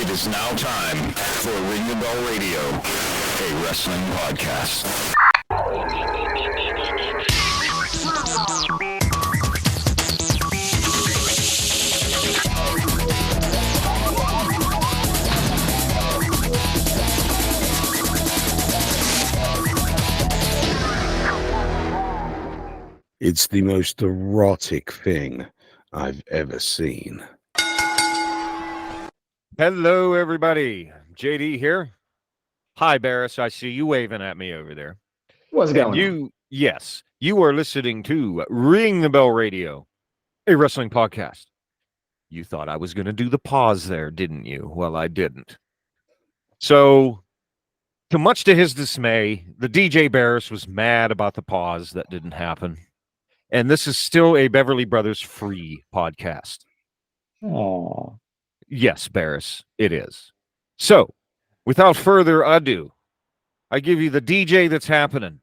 It is now time for Ring the Bell Radio, a wrestling podcast. It's the most erotic thing I've ever seen. Hello, everybody. JD here. Hi, Barris. I see you waving at me over there. What's going on? Yes, you are listening to Ring the Bell Radio, a wrestling podcast. You thought I was going to do the pause there, didn't you? Well, I didn't. So, much to his dismay, the DJ Barris was mad about the pause that didn't happen. And this is still a Beverly Brothers free podcast. Oh, Yes, Barris, it is. So, without further ado, I give you the DJ that's happening.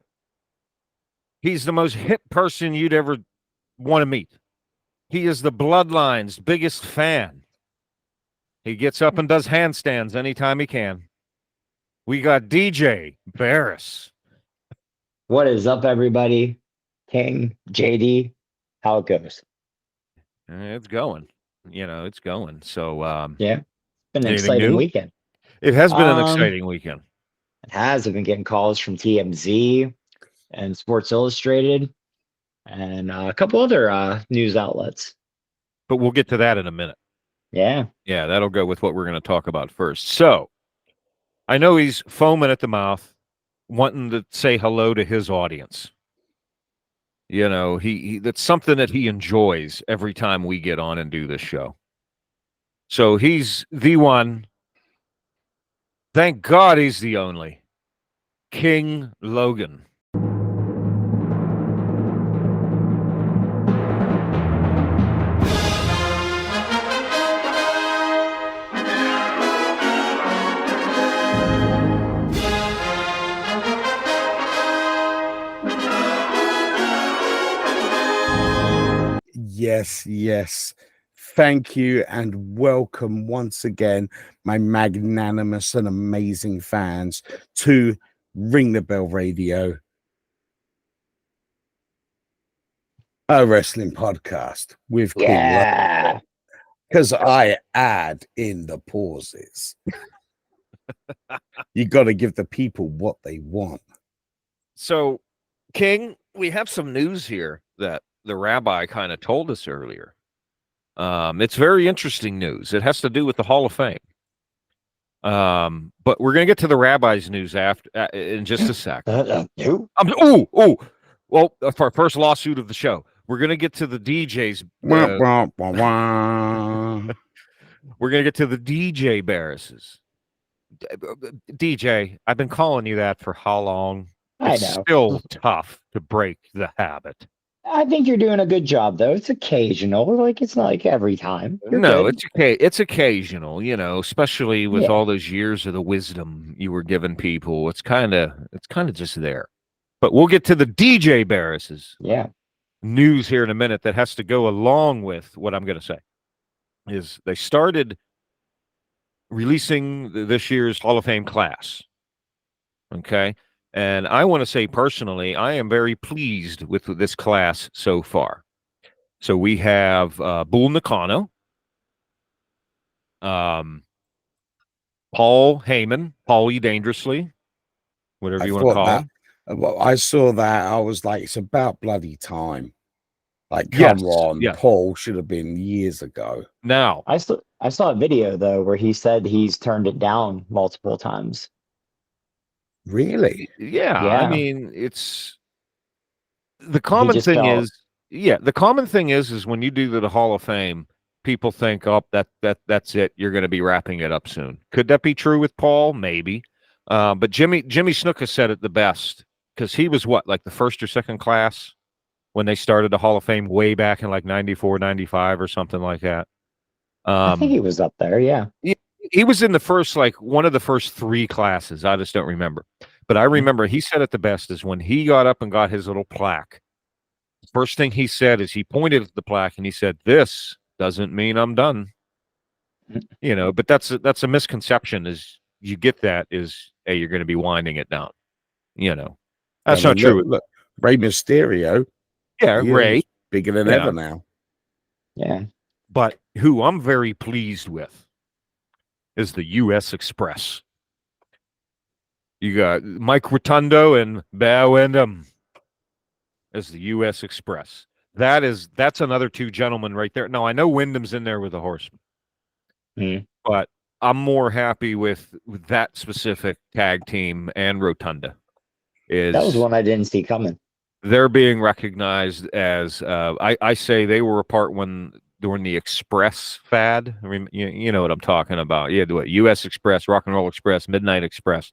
He's the most hip person you'd ever want to meet. He is the Bloodline's biggest fan. He gets up and does handstands anytime he can. We got DJ Barris. what is up, everybody? King, JD, how it goes? It's going. It's going. So, Yeah, it's been an anything exciting new? weekend. It has been an Um, exciting weekend. It has. I've been getting calls from TMZ and Sports Illustrated and a couple other news outlets. But we'll get to that in a minute. Yeah, Yeah, that'll go with what we're going to talk about first. So, I know he's foaming at the mouth, wanting to say hello to his audience. He that's something that he enjoys every time we get on and do this show. So he's the one. Thank God he's the only. King Logan. Yes. Thank you and welcome once again, my magnanimous and amazing fans, to Ring the Bell Radio, a wrestling podcast with King Logan. yeah. Because I add in the pauses. You got to give the people what they want. So, King, we have some news here that the rabbi kind of told us earlier. It's very interesting news. It has to do with the Hall of Fame. But we're going to get to the rabbi's news after in just a sec. Who? Well, for our first lawsuit of the show, we're going to get to the DJ's. We're going to get to the DJ Barris's. DJ, I've been calling you that for how long? I It's know. still tough to break the habit. I think you're doing a good job, though. It's occasional. Like, it's not like every time. You're No, good. it's okay. It's occasional, especially with Yeah. all those years of the wisdom you were giving people. It's kind of just there. But we'll get to the DJ Barris's Yeah. news here in a minute that has to go along with what I'm going to say. Is they started releasing this year's Hall of Fame class. Okay. And I want to say personally, I am very pleased with this class so far. So we have Bull Nakano, Paul Heyman, Paulie Dangerously, whatever you want to call him. Well, I saw that. I was like, it's about bloody time. Like, Yes, come on, yes. Paul should have been years ago. Now, I saw a video, though, where he said he's turned it down multiple times. Really? yeah, Yeah. I mean, it's the common just thing felt- the common thing is when you do the Hall of Fame, people think, oh, that's it. You're going to be wrapping it up soon. Could that be true with Paul? Maybe. But Jimmy Snuka said it the best because he was like the first or second class when they started the Hall of Fame way back in like 94, 95 or something like that. I think he was up there. Yeah. He was in the first, one of the first three classes. I just don't remember. But I remember he said it the best is when he got up and got his little plaque. The first thing he said is he pointed at the plaque and he said, "This doesn't mean I'm done." You know, but that's a misconception. Is you get that is, hey, you're going to be winding it down. You know, that's not true. Look, Rey Mysterio, Yeah, Ray, bigger than ever now. Yeah. But who I'm very pleased with is the U.S. Express. You got Mike Rotundo and Bow Windham as the U.S. Express. That's another two gentlemen right there. Now I know Wyndham's in there with the Horseman, but I'm more happy with that specific tag team and Rotunda. That was one I didn't see coming. They're being recognized as I say they were a part during the Express fad. I mean, you know what I'm talking about. Yeah, what U.S. Express, Rock and Roll Express, Midnight Express,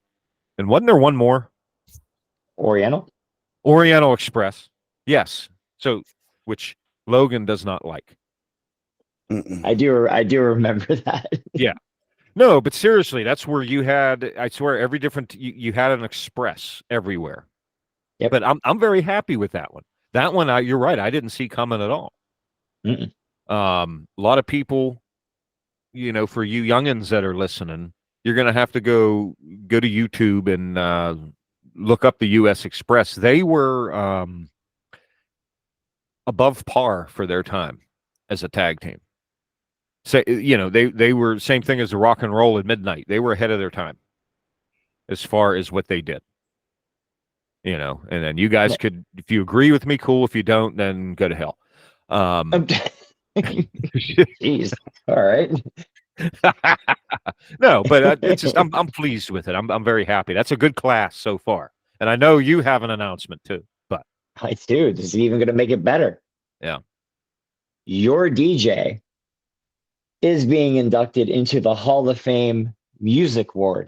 and wasn't there one more? Oriental Express. Yes. So, which Logan does not like. Mm-mm. I do remember that. Yeah. No, but seriously, that's where you had, I swear, every different, you had an Express everywhere. Yep. But I'm very happy with that one. That one, you're right, I didn't see coming at all. A lot of people, you know, for you youngins that are listening, you're going to have to go to YouTube and look up the U.S. Express. They were above par for their time as a tag team. So, you know, they were same thing as the Rock and Roll at Midnight. They were ahead of their time as far as what they did. You know, and then you guys could, if you agree with me, cool. If you don't, then go to hell. Jeez. All right. No, but it's just I'm pleased with it. I'm very happy. That's a good class so far, and I know you have an announcement too. But I do. This is even going to make it better. Yeah, your DJ is being inducted into the Hall of Fame Music Wing.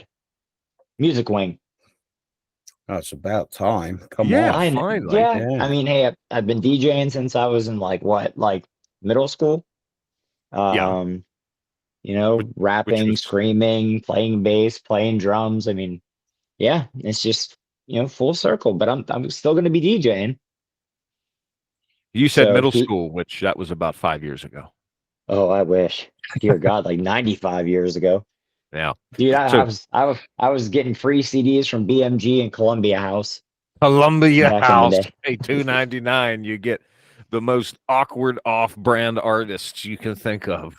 That's about time. Come Yeah, on. finally. Yeah. I mean, hey, I've been DJing since I was in like middle school. You know, rapping, screaming, playing bass, playing drums. I mean, yeah, it's just, you know, full circle. But I'm still going to be DJing. You said middle school, which that was about 5 years ago. Oh, I wish. Dear God, like 95 years ago. Yeah, dude, I was getting free CDs from BMG and Columbia House. Columbia House, pay $2.99. You get the most awkward off-brand artists you can think of.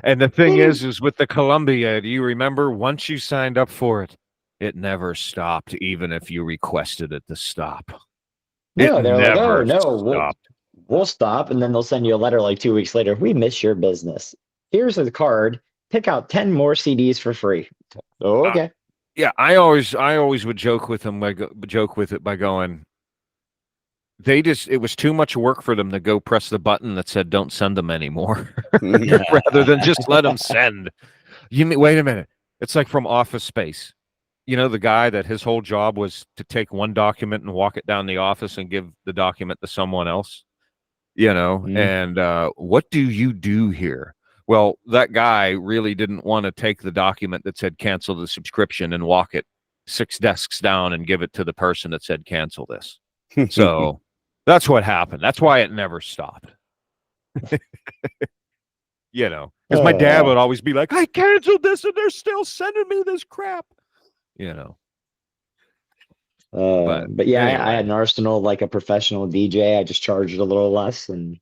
And the thing is with the Columbia, do you remember once you signed up for it, it never stopped, even if you requested it to stop. No, they're like, oh no, we'll stop, and then they'll send you a letter like 2 weeks later. We miss your business. Here's a card. Pick out 10 more CDs for free. Oh, okay. Yeah, I always would joke with them. By going, it was too much work for them to go press the button that said don't send them anymore, rather than just let them send. Wait a minute. It's like from Office Space. You know, the guy that his whole job was to take one document and walk it down the office and give the document to someone else. You know, and what do you do here? Well, that guy really didn't want to take the document that said cancel the subscription and walk it 6 desks down and give it to the person that said cancel this. So that's what happened. That's why it never stopped. You know, because my dad would always be like, I canceled this and they're still sending me this crap. You know. But yeah, anyway. I had an arsenal like a professional DJ. I just charged a little less, and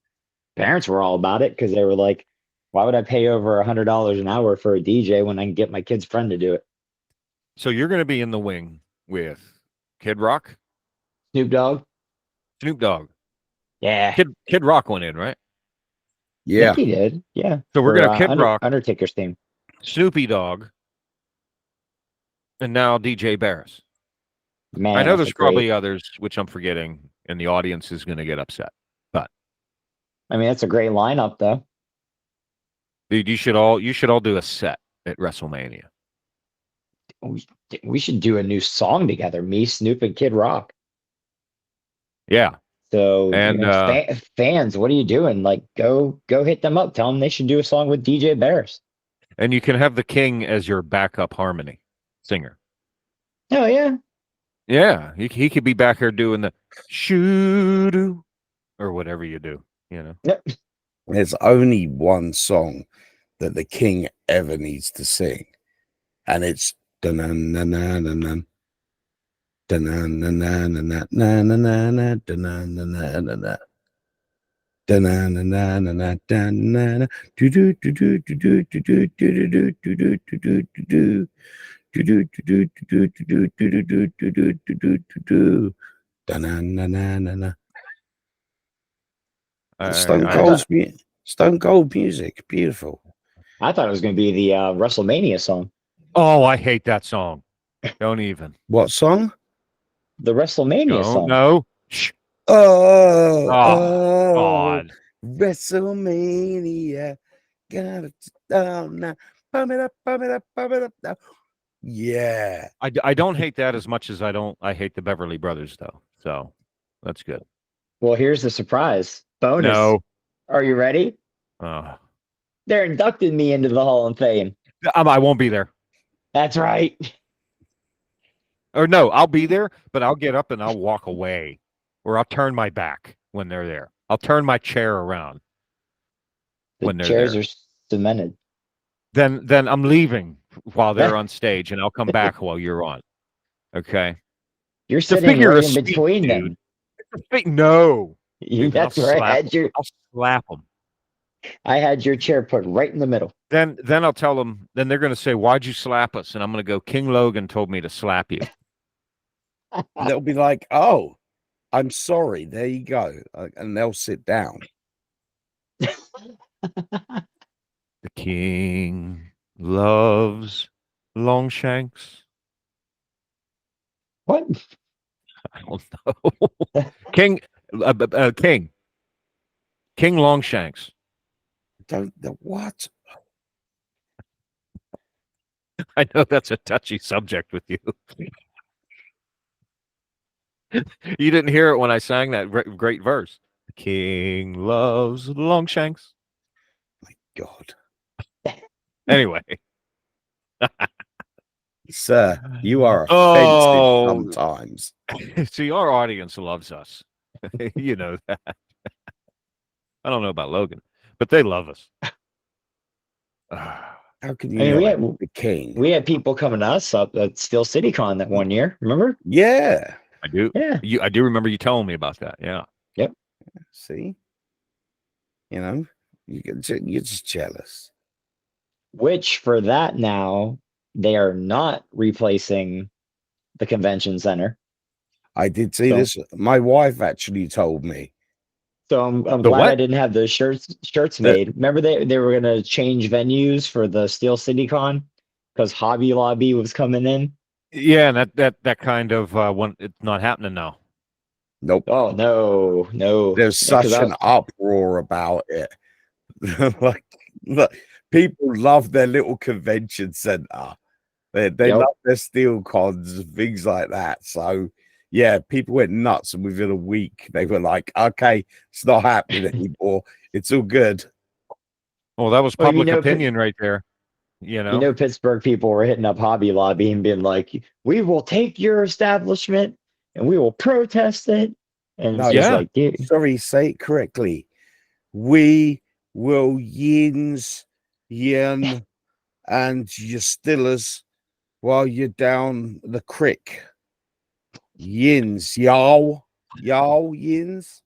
parents were all about it because they were like, why would I pay over $100 an hour for a DJ when I can get my kid's friend to do it? So you're going to be in the wing with Kid Rock? Snoop Dogg. Yeah. Kid Rock went in, right? Yeah. I think he did. Yeah. So we're going to have Kid Rock. Undertaker's theme. Snoopy Dogg. And now DJ Barris. Man, I know there's probably others, which I'm forgetting, and the audience is going to get upset. But I mean, that's a great lineup, though. Dude, you should all do a set at WrestleMania. We should do a new song together, me, Snoop, and Kid Rock. Yeah. So, and fans, what are you doing? Like, go hit them up. Tell them they should do a song with DJ Barris. And you can have the King as your backup harmony singer. Oh yeah. Yeah, he could be back here doing the shoo-doo or whatever you do. You know. Yep. There's only one song that the king ever needs to sing. And it's dun-dun-dun-dun-dun-dun, dun-dun-dun-dun-dun-dun-dun-dun-dun, dun-dun-dun-dun-dun-dun, dun-dun-dun-dun-dun-dun-dun, do-do-do-do-do-do-do-do-do-do-do-do-do-do, do-do-do-do-do-do-do-do-do-do-do-do, dun-dun-dun-dun-dun-dun. Stone Cold music, beautiful. I thought it was going to be the WrestleMania song. Oh, I hate that song. Don't even. What song? The WrestleMania song. No. Shh. Oh, God. WrestleMania. Got it down now. Pump it up, pump it up, pump it up now. Yeah. I don't hate that as much as I hate the Beverly Brothers, though. So that's good. Well, here's the surprise bonus. No. Are you ready? They're inducting me into the Hall of Fame. I won't be there. That's right. Or no, I'll be there, but I'll get up and I'll walk away, or I'll turn my back when they're there. I'll turn my chair around when The they're chairs there. are cemented. Then I'm leaving while they're on stage, and I'll come back while you're on. Okay. You're It's a sitting figure right of in speech, between dude. them. No. That's where I had your. I'll slap them. I had your chair put right in the middle. Then I'll tell them. Then they're going to say, "Why'd you slap us?" And I'm going to go, "King Logan told me to slap you." They'll be like, "Oh, I'm sorry. There you go," and they'll sit down. The king loves Longshanks. What? I don't know. King Longshanks. What? I know that's a touchy subject with you. You didn't hear it when I sang that great verse. The king loves Longshanks. My God. Anyway. Sir, you are offensive sometimes. See, our audience loves us. You know that. I don't know about Logan, but they love us. How can you not the king? We had people coming to us up at Steel City Con that one year. Remember? Yeah. I do. Yeah. I do remember you telling me about that. Yeah. Yep. See? You know, you're just jealous. Which for that now, they are not replacing the convention center. I did see this. My wife actually told me. So I'm glad I didn't have those shirts made. Remember they were gonna change venues for the Steel City Con because Hobby Lobby was coming in. Yeah, and that kind of one, it's not happening now. Nope. Oh no. There's such an uproar about it. Like, look, people love their little convention center. They love their steel cons, things like that. So yeah, people went nuts, and within a week they were like, "Okay, it's not happening anymore. It's all good." Well, that was public opinion right there. You know, Pittsburgh people were hitting up Hobby Lobby and being like, "We will take your establishment and we will protest it." And it's just like, dude. Sorry, say it correctly. We will yin, and your stillers while you're down the creek. Yins, y'all, yins,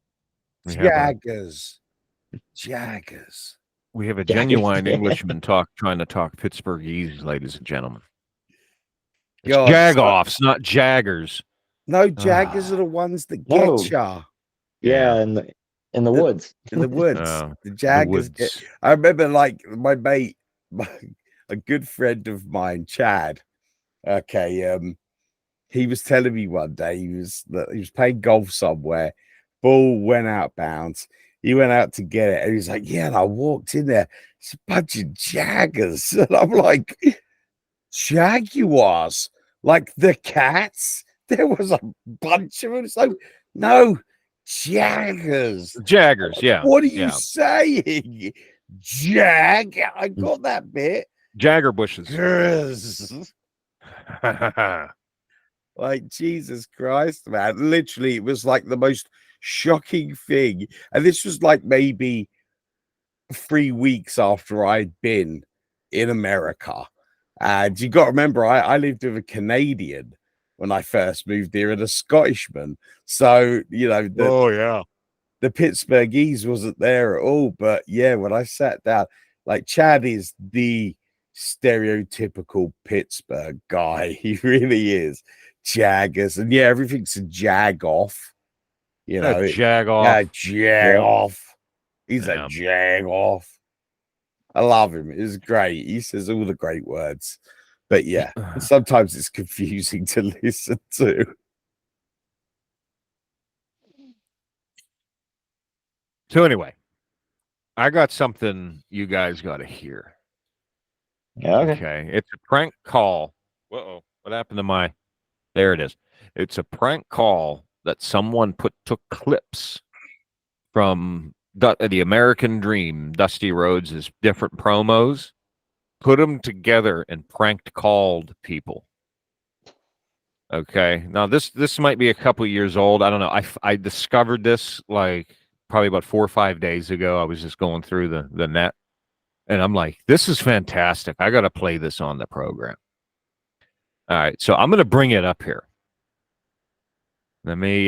Jaggers. We have a genuine Englishman trying to talk Pittsburghese, ladies and gentlemen. It's Jagoffs, not Jaggers. No, Jaggers are the ones that get ya. Yeah, in the woods. In the woods. The Jaggers get. I remember, like, my mate, a good friend of mine, Chad. Okay, he was telling me one day he was playing golf somewhere. Ball went out bounds. He went out to get it, and he was like, "Yeah." And I walked in there. It's a bunch of Jaggers, and I'm like, "Jaguars, like the cats." There was a bunch of them. So no, Jaggers. Jaggers, yeah. What are you saying? I got that bit. Jagger bushes. Like, Jesus Christ, man. Literally, it was like the most shocking thing. And this was like maybe 3 weeks after I'd been in America. And you got to remember, I lived with a Canadian when I first moved here and a Scottishman. So, the Pittsburghese wasn't there at all. But yeah, when I sat down, like Chad is the stereotypical Pittsburgh guy. He really is. Jaggers. And yeah, everything's a jag off. Jag off. Yeah, jag off. He's a jag off. I love him. It's great. He says all the great words. But yeah, sometimes it's confusing to listen to. So anyway, I got something you guys got to hear. Yeah, Okay. It's a prank call. Uh-oh. What happened to my... There it is. It's a prank call that someone took clips from the American Dream, Dusty Rhodes' different promos, put them together and pranked called people. Okay. Now this might be a couple years old. I don't know. I discovered this like probably about 4 or 5 days ago. I was just going through the net and I'm like, this is fantastic. I got to play this on the program. All right. So I'm going to bring it up here. Let me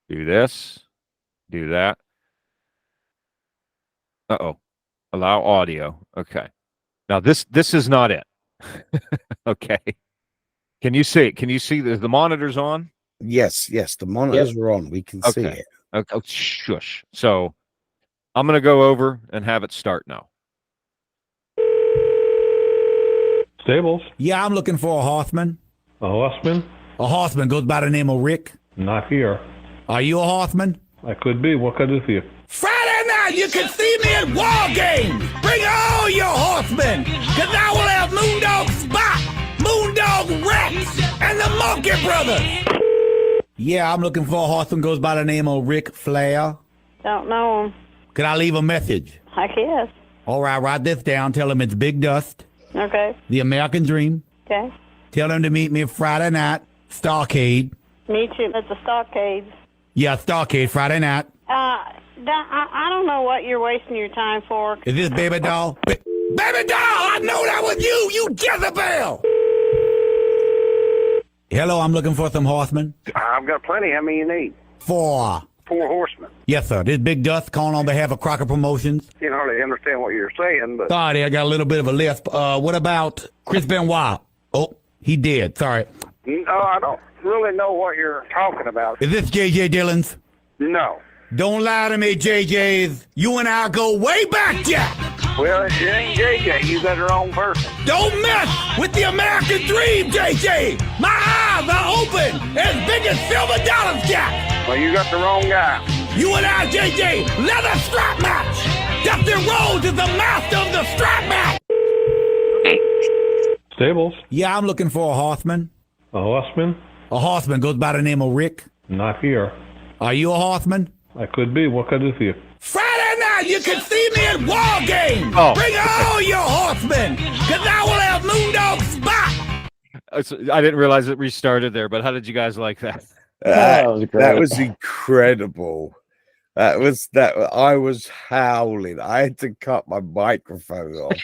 do this, do that. Uh-oh. Allow audio. Okay. Now this is not it. Okay. Can you see it? Can you see the monitors on? Yes, the monitors are on. We can see it. Okay. Oh, shush. So I'm going to go over and have it start now. Stables. Yeah, I'm looking for a horseman. A horseman? A horseman goes by the name of Rick. Not here. Are you a horseman? I could be. What can I do for you? Friday night, you can see me at War Games. Bring all your horsemen, because I will have Moondog Spot, Moondog Rex, and the Monkey Brothers. Yeah, I'm looking for a horseman goes by the name of Rick Flair. Don't know him. Could I leave a message? I guess. All right, write this down. Tell him it's Big Dust, Okay. the American Dream. Okay. Tell him to meet me Friday night, Starcade. Meet you at the Stockade. Yeah, Starcade, Friday night. I don't know what you're wasting your time for. Is this Baby Doll? Baby Doll, I know that was you Jezebel! Hello, I'm looking for some horsemen. I've got plenty. How many you need? 4. 4 horsemen. Yes, sir. This is Big Dust calling on behalf of Crocker Promotions. Can't hardly understand what you're saying, but Sorry, I got a little bit of a lisp. What about Chris Benoit? Oh, he did. Sorry. no, I don't really know what you're talking about. Is this J.J. Dillon's? No. Don't lie to me, J.J.'s. You and I go way back, Jack. Well, it ain't JJ. You got the wrong person. Don't mess with the American Dream, J.J. My eyes are open as big as silver dollars, Jack. Well, you got the wrong guy. You and I, J.J., leather strap match. Dusty Rhodes is the master of the strap match. Stables. Yeah, I'm looking for a horseman. A horseman? A horseman goes by the name of Rick. Not here. Are you a horseman? I could be. What can I do for you? Friday night, you can see me at War Games. Oh. Bring all your horsemen, because I will have Moondog Spot. I didn't realize it restarted there, but how did you guys like that? That was great. That was incredible. I was howling. I had to cut my microphone off.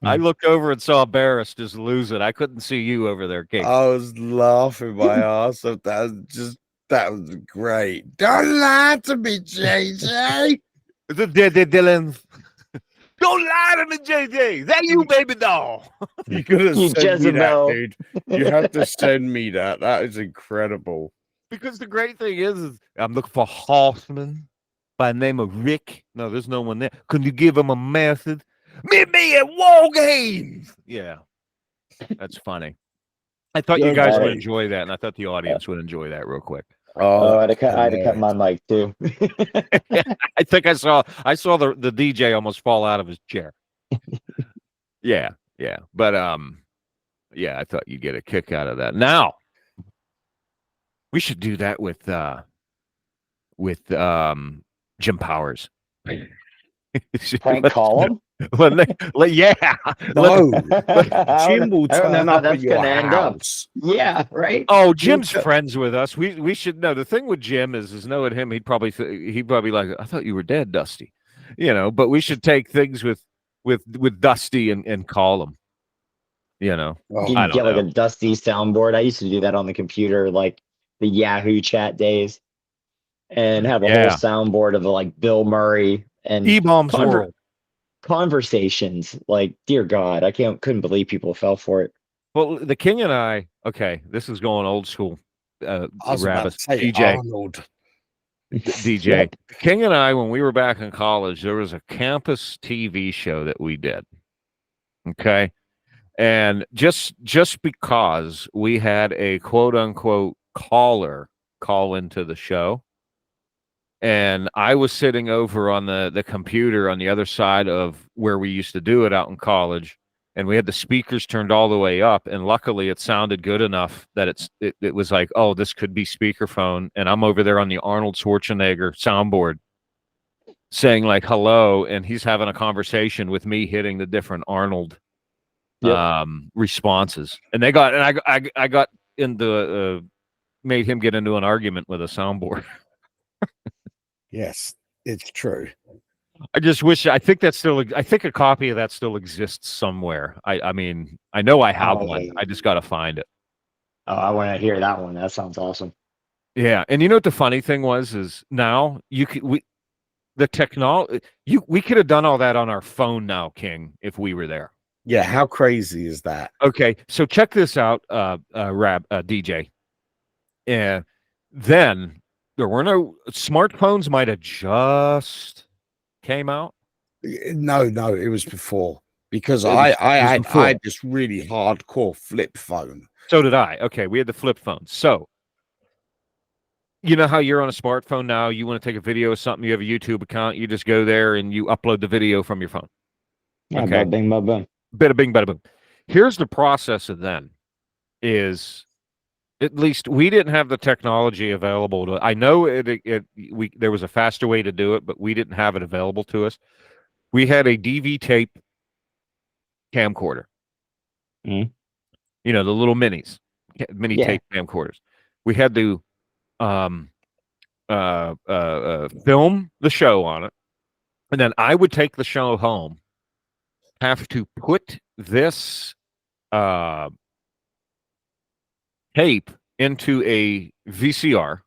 I looked over and saw Barris just lose it. I couldn't see you over there, Kate. I was laughing my ass off. That was great. Don't lie to me, JJ. Dylan. Don't lie to me, JJ. That you, baby doll. You could have You sent me that, Jezebel. dude. You have to send me that. That is incredible. Because the great thing is I'm looking for a horseman by the name of Rick. No, there's no one there. Can you give him a message? Meet me at War Games. Yeah, that's funny. I thought you guys would enjoy that, and I thought the audience would enjoy that real quick. Oh, I had to cut my mic too. I think I saw the DJ almost fall out of his chair. Yeah. But yeah, I thought you'd get a kick out of that. Now, we should do that with Jim Powers. Prank call him? Yeah. No, I Jim will don't know turn how up that's at your gonna end up. house. Yeah, right. Oh, Jim's friends with us. We should know. The thing with Jim is knowing him, he'd probably like, I thought you were dead, Dusty. But we should take things with Dusty and call him. Oh, You I can get don't like know. a Dusty soundboard. I used to do that on the computer, like the Yahoo chat days, and have a whole Yeah. soundboard of like Bill Murray and E-Bombs World. conversations. Like, dear God, couldn't believe people fell for it. Well, the King and I, okay, this is going old school. I was about Rabbit, to say DJ, Arnold. DJ. Yep. King and I, when we were back in college, there was a campus TV show that we did. Okay. And just because we had a quote unquote caller call into the show, and I was sitting over on the computer on the other side of where we used to do it out in college, and we had the speakers turned all the way up, and luckily it sounded good enough that it was like, oh, this could be speakerphone, and I'm over there on the Arnold Schwarzenegger soundboard saying like hello, and he's having a conversation with me hitting the different Arnold responses, and I got into made him get into an argument with a soundboard. Yes, it's true. I just wish. I think a copy of that still exists somewhere. I mean, I know I have one. I just got to find it. Oh, I want to hear that one. That sounds awesome. Yeah, and you know what the funny thing is now we could have done all that on our phone now, King, if we were there. Yeah, how crazy is that? Okay, so check this out, DJ. And then there were no smartphones. Might have just came out. No, it was before, because It I was before. had this really hardcore flip phone. So did I. Okay, we had the flip phone. So you know how you're on a smartphone now, you want to take a video of something, you have a YouTube account, you just go there and you upload the video from your phone. Yeah, Okay. bada bing, bada boom. Bada bing, bada boom. Here's the process of then is, at least we didn't have the technology available to. I know there was a faster way to do it, but we didn't have it available to us. We had a DV tape camcorder. Mhm. The little mini tape camcorders. We had to film the show on it, and then I would take the show home, have to put this tape into a VCR.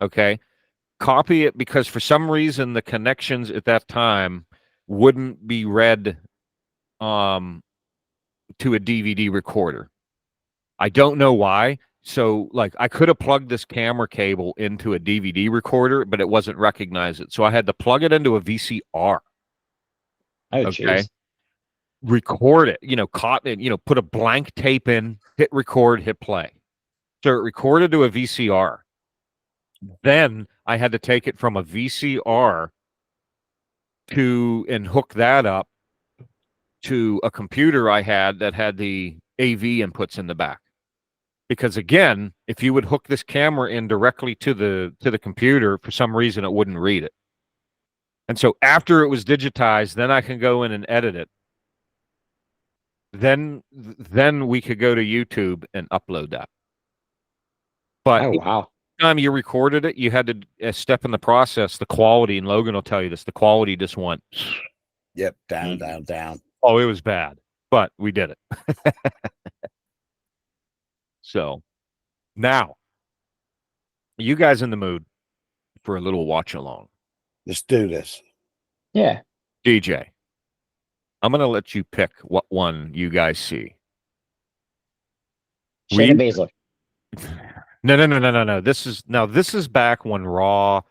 Okay. Copy it, because for some reason the connections at that time wouldn't be read to a DVD recorder. I don't know why. So like I could have plugged this camera cable into a DVD recorder, but it wasn't recognized it. So I had to plug it into a VCR. Oh, Okay. geez. Record it, put a blank tape in, hit record, hit play. So it recorded to a VCR. Then I had to take it from a VCR and hook that up to a computer I had that had the AV inputs in the back. Because again, if you would hook this camera in directly to the computer, for some reason it wouldn't read it. And so after it was digitized, then I can go in and edit it. Then we could go to YouTube and upload that. But Oh, wow. time you recorded it, you had to step in the process. The quality, and Logan will tell you this, the quality just went. Yep, down. Oh, it was bad, but we did it. So now, you guys in the mood for a little watch along? Let's do this. Yeah. DJ, I'm going to let you pick what one you guys see. Shayna Baszler. No. This is back when Raw.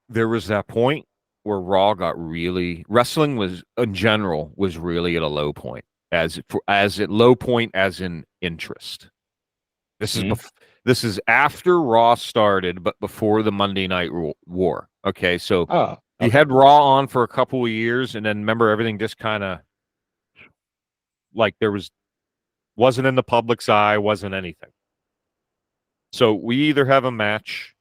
There was that point where Raw got wrestling was in general was really at a low point, as in interest. This is after Raw started, but before the Monday Night War. Okay, so you had Raw on for a couple of years, and then remember everything just kind of like wasn't in the public's eye, wasn't anything. So we either have a match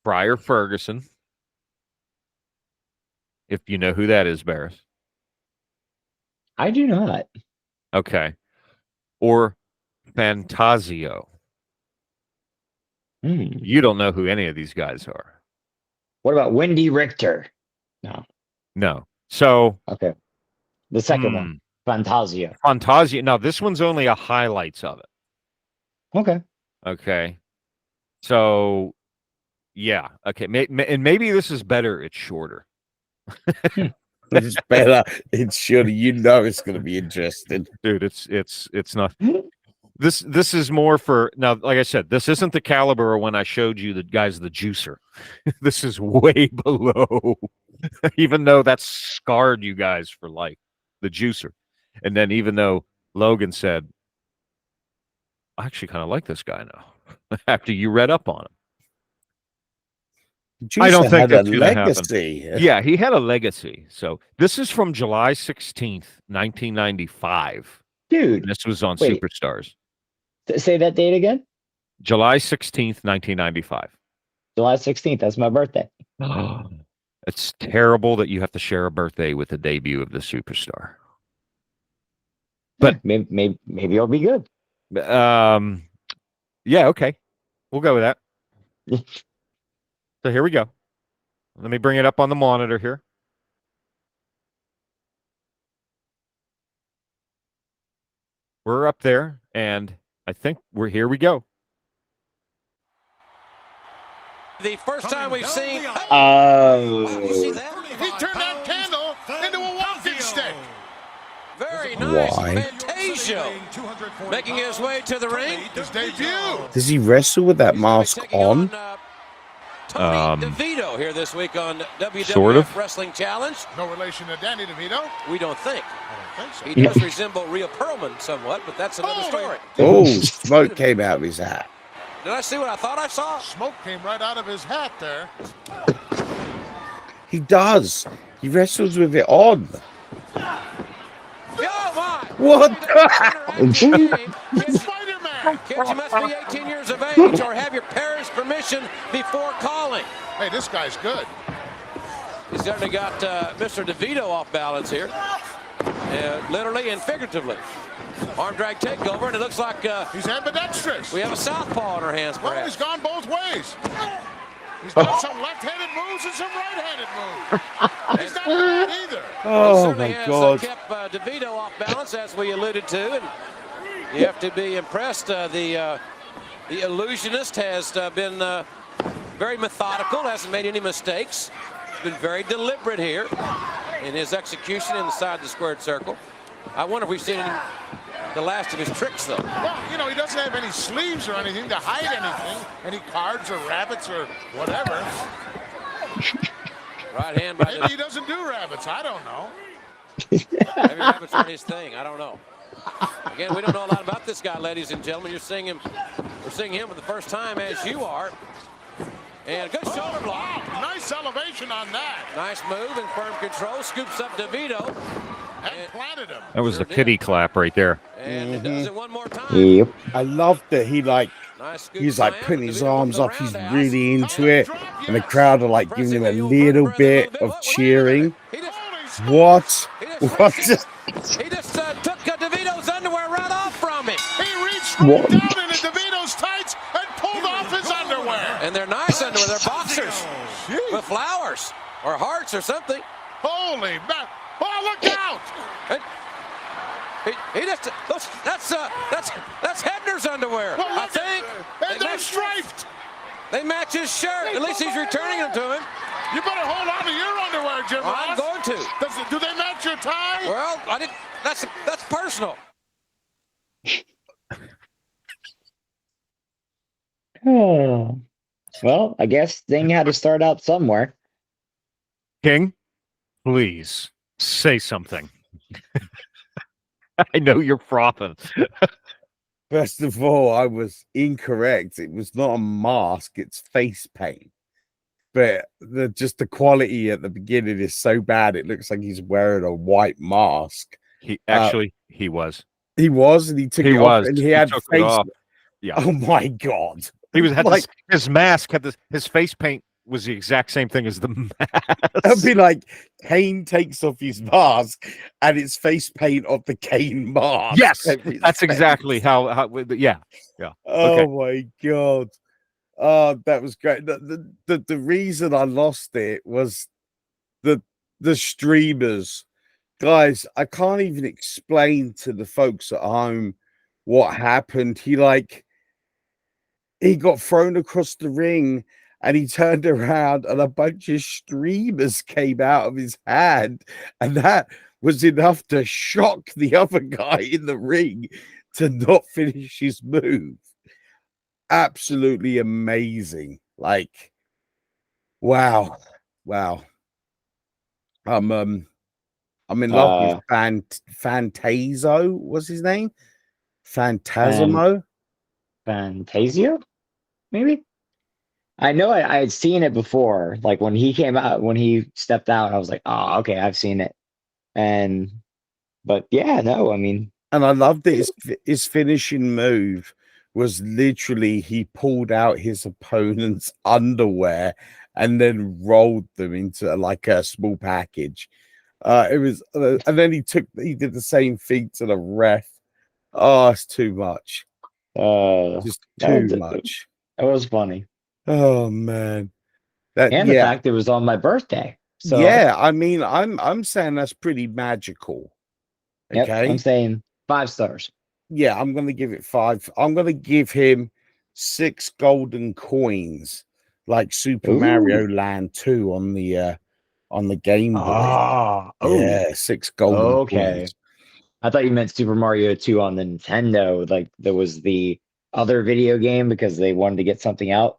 Friar Ferguson. If you know who that is, Barris. I do not. Okay. Or Phantasio. You don't know who any of these guys are. What about Wendy Richter? No. So Okay. The second one, Phantasio. Phantasio. Now, this one's only a highlights of it. Okay. Okay. So, yeah. Okay. And maybe this is better. It's shorter. It's better. It's shorter. You know it's going to be interesting. Dude, it's not. This is more for now. Like I said, this isn't the caliber of when I showed you the guys the juicer. This is way below. Even though that's scarred you guys for life, the juicer. And then even though Logan said, I actually kind of like this guy now after you read up on him. I don't think that's going to happen. Yeah, he had a legacy. So this is from July 16th, 1995. Dude. And this was on Superstars. Say that date again. July 16th, 1995. July 16th. That's my birthday. It's terrible that you have to share a birthday with the debut of the Superstar. But maybe it'll be good. Yeah, okay. We'll go with that. So here we go. Let me bring it up on the monitor here. We're up there, and I think here we go. The first time we've seen. Oh. He turned that candle into a walking stick. Very nice. Phantasio making his way to the ring. His debut. Does he wrestle with that mask on? Tony DeVito here this week on WWF sort of. Wrestling Challenge. No relation to Danny DeVito? We don't think. I don't think so. He does resemble Rhea Perlman somewhat, but that's another story. Oh, smoke came out of his hat. Did I see what I thought I saw? Smoke came right out of his hat there. He does. He wrestles with it on. Oh my! What? Spider-Man! Kids, you must be 18 years of age or have your parents' permission before calling. Hey, this guy's good. He's certainly got Mr. DeVito off balance here, literally and figuratively. Arm drag takeover, and it looks like he's ambidextrous. We have a southpaw on our hands, perhaps. Well, he's gone both ways. He's got some left-handed moves and some right-handed moves. He's not bad either. Oh, my God. He kept DeVito off balance, as we alluded to, and you have to be impressed. The illusionist has been very methodical, hasn't made any mistakes. He's been very deliberate here in his execution inside the squared circle. I wonder if we've seen the last of his tricks, though. Well, you know, he doesn't have any sleeves or anything to hide anything, any cards or rabbits or whatever. Right hand by Maybe he doesn't do rabbits. I don't know. Maybe rabbits aren't his thing. I don't know. Again, we don't know a lot about this guy, ladies and gentlemen. We're seeing him for the first time, as you are. And good shoulder block. Nice elevation on that. Nice move and firm control. Scoops up DeVito. And planted him. That was the pity clap right there. And it does it one more time. Yep. I love that he's like putting his arms up. He's really into it. And the crowd are like giving him a little bit of cheering. What? What? He just took DeVito's underwear right off from him. He reached right down into DeVito's tights and pulled off his underwear. And they're nice underwear. They're boxers with flowers or hearts or something. Holy man. Oh, look out! He just that's Hebner's underwear. Well, I think. And they're striped. They match his shirt. At least he's returning them to him. You better hold on to your underwear, Jim Ross. I'm going to. Do they match your tie? Well, I didn't. That's personal. Oh. Well, I guess thing had to start out somewhere. King, please say something. I know you're frothing. First of all, I was incorrect. It was not a mask, it's face paint. But the quality at the beginning is so bad, it looks like he's wearing a white mask. He was. He was, and he took it off, and he had face. Yeah. Oh my God. He was had his mask had his face paint was the exact same thing as the It'd mask. be like Kane takes off his mask and it's face paint of the Kane mask. Yes, over his that's face. exactly how. Yeah. Oh my god. Oh, that was great. The reason I lost it was the streamers. Guys, I can't even explain to the folks at home what happened. He got thrown across the ring and he turned around and a bunch of streamers came out of his hand, and that was enough to shock the other guy in the ring to not finish his move. Absolutely amazing. Like, wow. I'm in love with Phantasio. What's his name? Phantasmo. Phantasio, maybe. I know I had seen it before. Like when he came out, when he stepped out, I was like, oh, okay, I've seen it. But yeah, no, I mean, and I loved that his finishing move was literally he pulled out his opponent's underwear and then rolled them into like a small package. It was, and then he did the same thing to the ref. Oh, it's too much. Just too much. It was funny. Oh man, and the fact it was on my birthday. So yeah, I mean, I'm saying that's pretty magical. Yep, Okay, I'm saying 5 stars. Yeah, I'm gonna give it 5. I'm gonna give him 6 golden coins, like Super Mario Land 2 on the Game Boy. Yeah, 6 golden coins. I thought you meant Super Mario 2 on the Nintendo. Like there was the other video game because they wanted to get something out.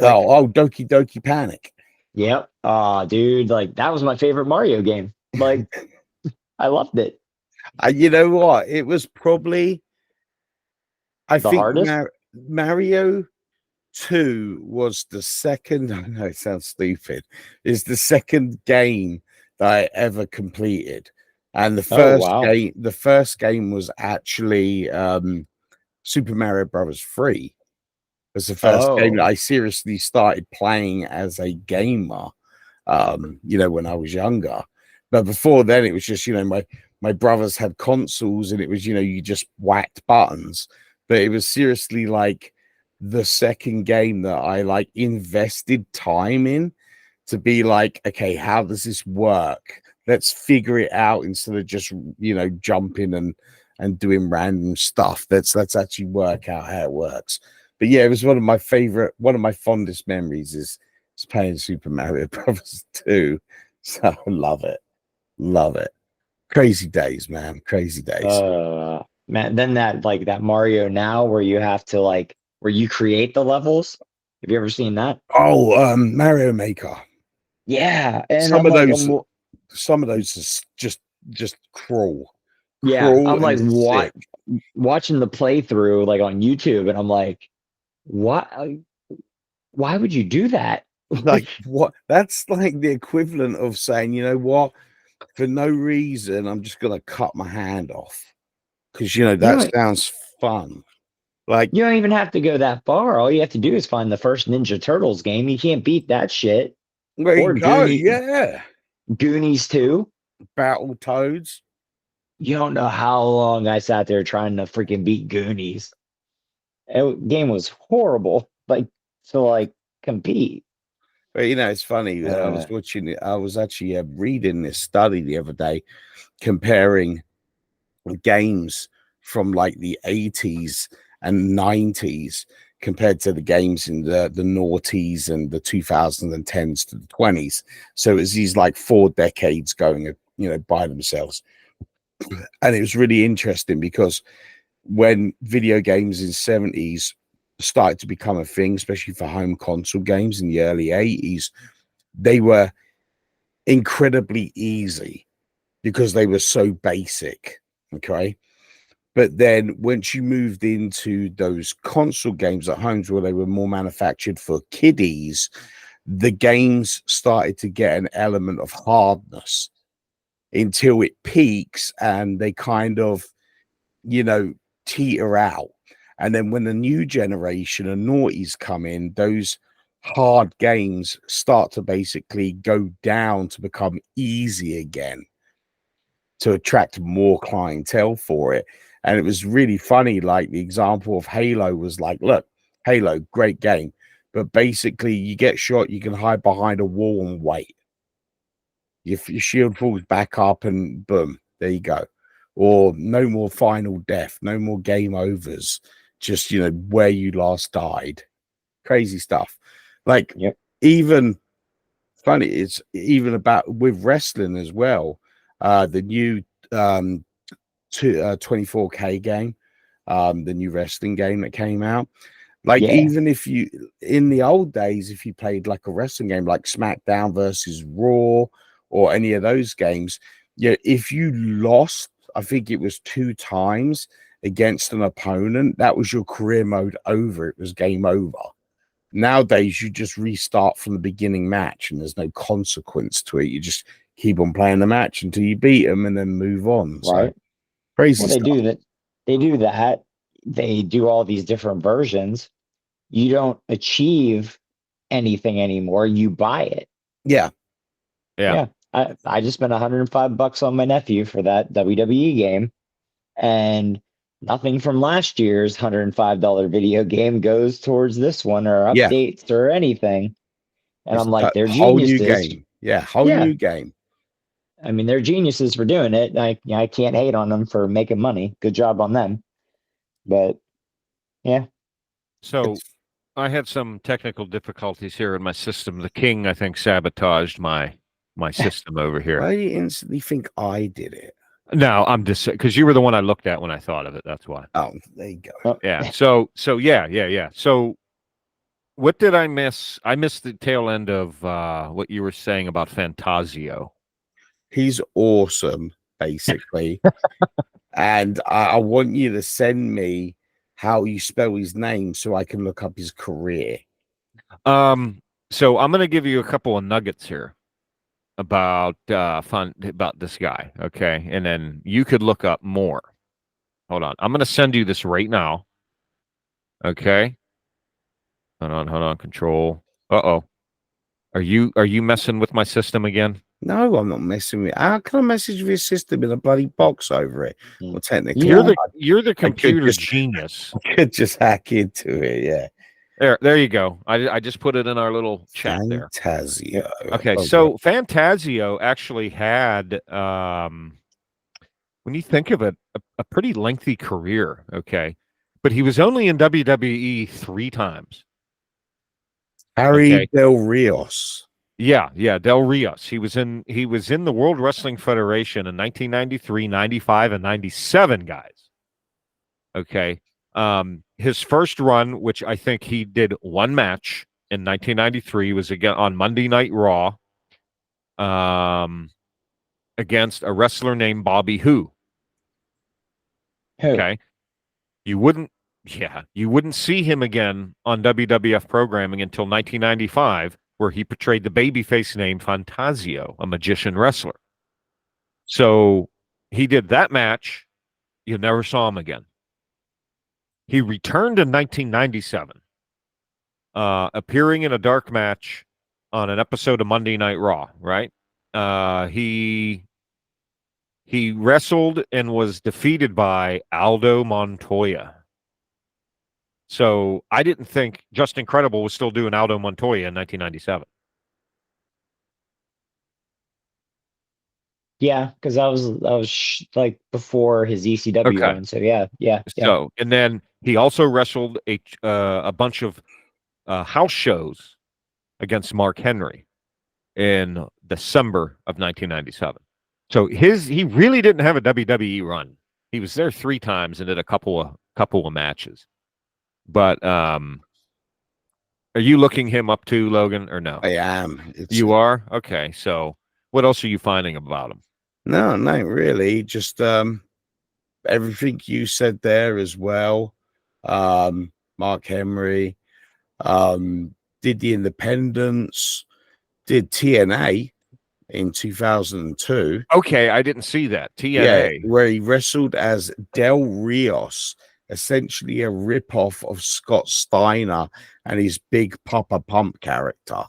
Oh, Doki Doki Panic. Yep. Oh, dude, like that was my favorite Mario game. Like I loved it. You know what? It was probably, I think hardest? Mario 2 was the second. I know it sounds stupid. Is the second game that I ever completed, and the first game was actually Super Mario Brothers 3. It was the first game that I seriously started playing as a gamer. When I was younger, but before then it was just my brothers had consoles and it was you just whacked buttons. But it was seriously like the second game that I like invested time in to be like, okay, how does this work? Let's figure it out instead of just jumping and doing random stuff. Let's actually work out how it works. But yeah, it was one of my fondest memories is playing Super Mario Brothers 2. So I love it. Crazy days, man. Crazy days. Man, then that Mario Now where you have to where you create the levels. Have you ever seen that? Oh, Mario Maker. Yeah, and some of those is just cruel. Yeah, I'm like sick. watching the playthrough like on YouTube, and I'm like, what? Why would you do that? Like what? That's like the equivalent of saying, you know what? For no reason, I'm just gonna cut my hand off because that sounds fun. Like you don't even have to go that far. All you have to do is find the first Ninja Turtles game. You can't beat that shit. There you go. Yeah, Goonies 2, Battletoads. You don't know how long I sat there trying to freaking beat Goonies. Game was horrible. To compete. But it's funny. I was watching it. I was actually reading this study the other day, comparing games from like the 80s and 90s compared to the games in the noughties and the 2010s to the 20s. So it's these like 4 decades going, by themselves. And it was really interesting because when video games in the 70s started to become a thing, especially for home console games in the early 80s, they were incredibly easy because they were so basic. Okay. But then once you moved into those console games at homes where they were more manufactured for kiddies, the games started to get an element of hardness until it peaks and they kind of, teeter out. And then when the new generation of naughties come in, those hard games start to basically go down to become easy again to attract more clientele for it. And it was really funny. Like the example of Halo was like, look, Halo, great game. But basically, you get shot, you can hide behind a wall and wait. If your shield falls back up and boom, there you go. Or no more final death, no more game overs. Just, where you last died. Crazy stuff. Like, even funny, it's even about with wrestling as well. The new 24K game, the new wrestling game that came out. Like, even if you, in the old days, if you played like a wrestling game like SmackDown versus Raw or any of those games, if you lost, I think it was 2 times against an opponent, that was your career mode over. It was game over. Nowadays, you just restart from the beginning match and there's no consequence to it. You just keep on playing the match until you beat them and then move on. Right. So, crazy well, stuff. They do that. They do all these different versions. You don't achieve anything anymore. You buy it. Yeah. I just spent $105 on my nephew for that WWE game, and nothing from last year's $105 video game goes towards this one or updates or anything. And It's I'm like, they're whole geniuses. new game. Whole new game. I mean, they're geniuses for doing it. I can't hate on them for making money. Good job on them. But So I had some technical difficulties here in my system. The king, I think, sabotaged my system over here. Why do you instantly think I did it? No, I'm just because you were the one I looked at when I thought of it. That's why. Oh, there you go. Yeah. So yeah. So what did I miss? I missed the tail end of what you were saying about Phantasio. He's awesome, basically. And I want you to send me how you spell his name so I can look up his career. So I'm going to give you a couple of nuggets here about about this guy, okay? And then you could look up more. Hold on. I'm going to send you this right now. Okay? Hold on. Control. Uh-oh. Are you messing with my system again? No, I'm not messing with. How can I message with your system with a bloody box over it? Well, technically, you're the computer genius. I could just hack into it. Yeah. There you go. I just put it in our little chat there. Phantasio. Okay, so Phantasio actually had, when you think of it, a pretty lengthy career. Okay, but he was only in WWE 3 times. Harry Del Rios. Yeah, Del Rios. He was in the World Wrestling Federation in 1993, 95, and 97, guys. Okay. His first run, which I think he did 1 match in 1993, was again on Monday Night Raw, against a wrestler named Bobby Who. Okay. You wouldn't see him again on WWF programming until 1995, where he portrayed the babyface named Phantasio, a magician wrestler. So he did that match. You never saw him again. He returned in 1997, appearing in a dark match on an episode of Monday Night Raw, right? He wrestled and was defeated by Aldo Montoya. So I didn't think Justin Credible was still doing Aldo Montoya in 1997. Yeah, because I was like before his ECW run. So yeah. So and then he also wrestled a bunch of house shows against Mark Henry in December of 1997. So he really didn't have a WWE run. He was there 3 times and did a couple of matches. But are you looking him up too, Logan, or no? I am. You are? Okay. So what else are you finding about him? No, really. Just everything you said there as well. Mark Henry did the Independence, did TNA in 2002. Okay, I didn't see that. TNA. Yeah, where he wrestled as Del Rios essentially a rip-off of Scott Steiner and his Big Papa Pump character,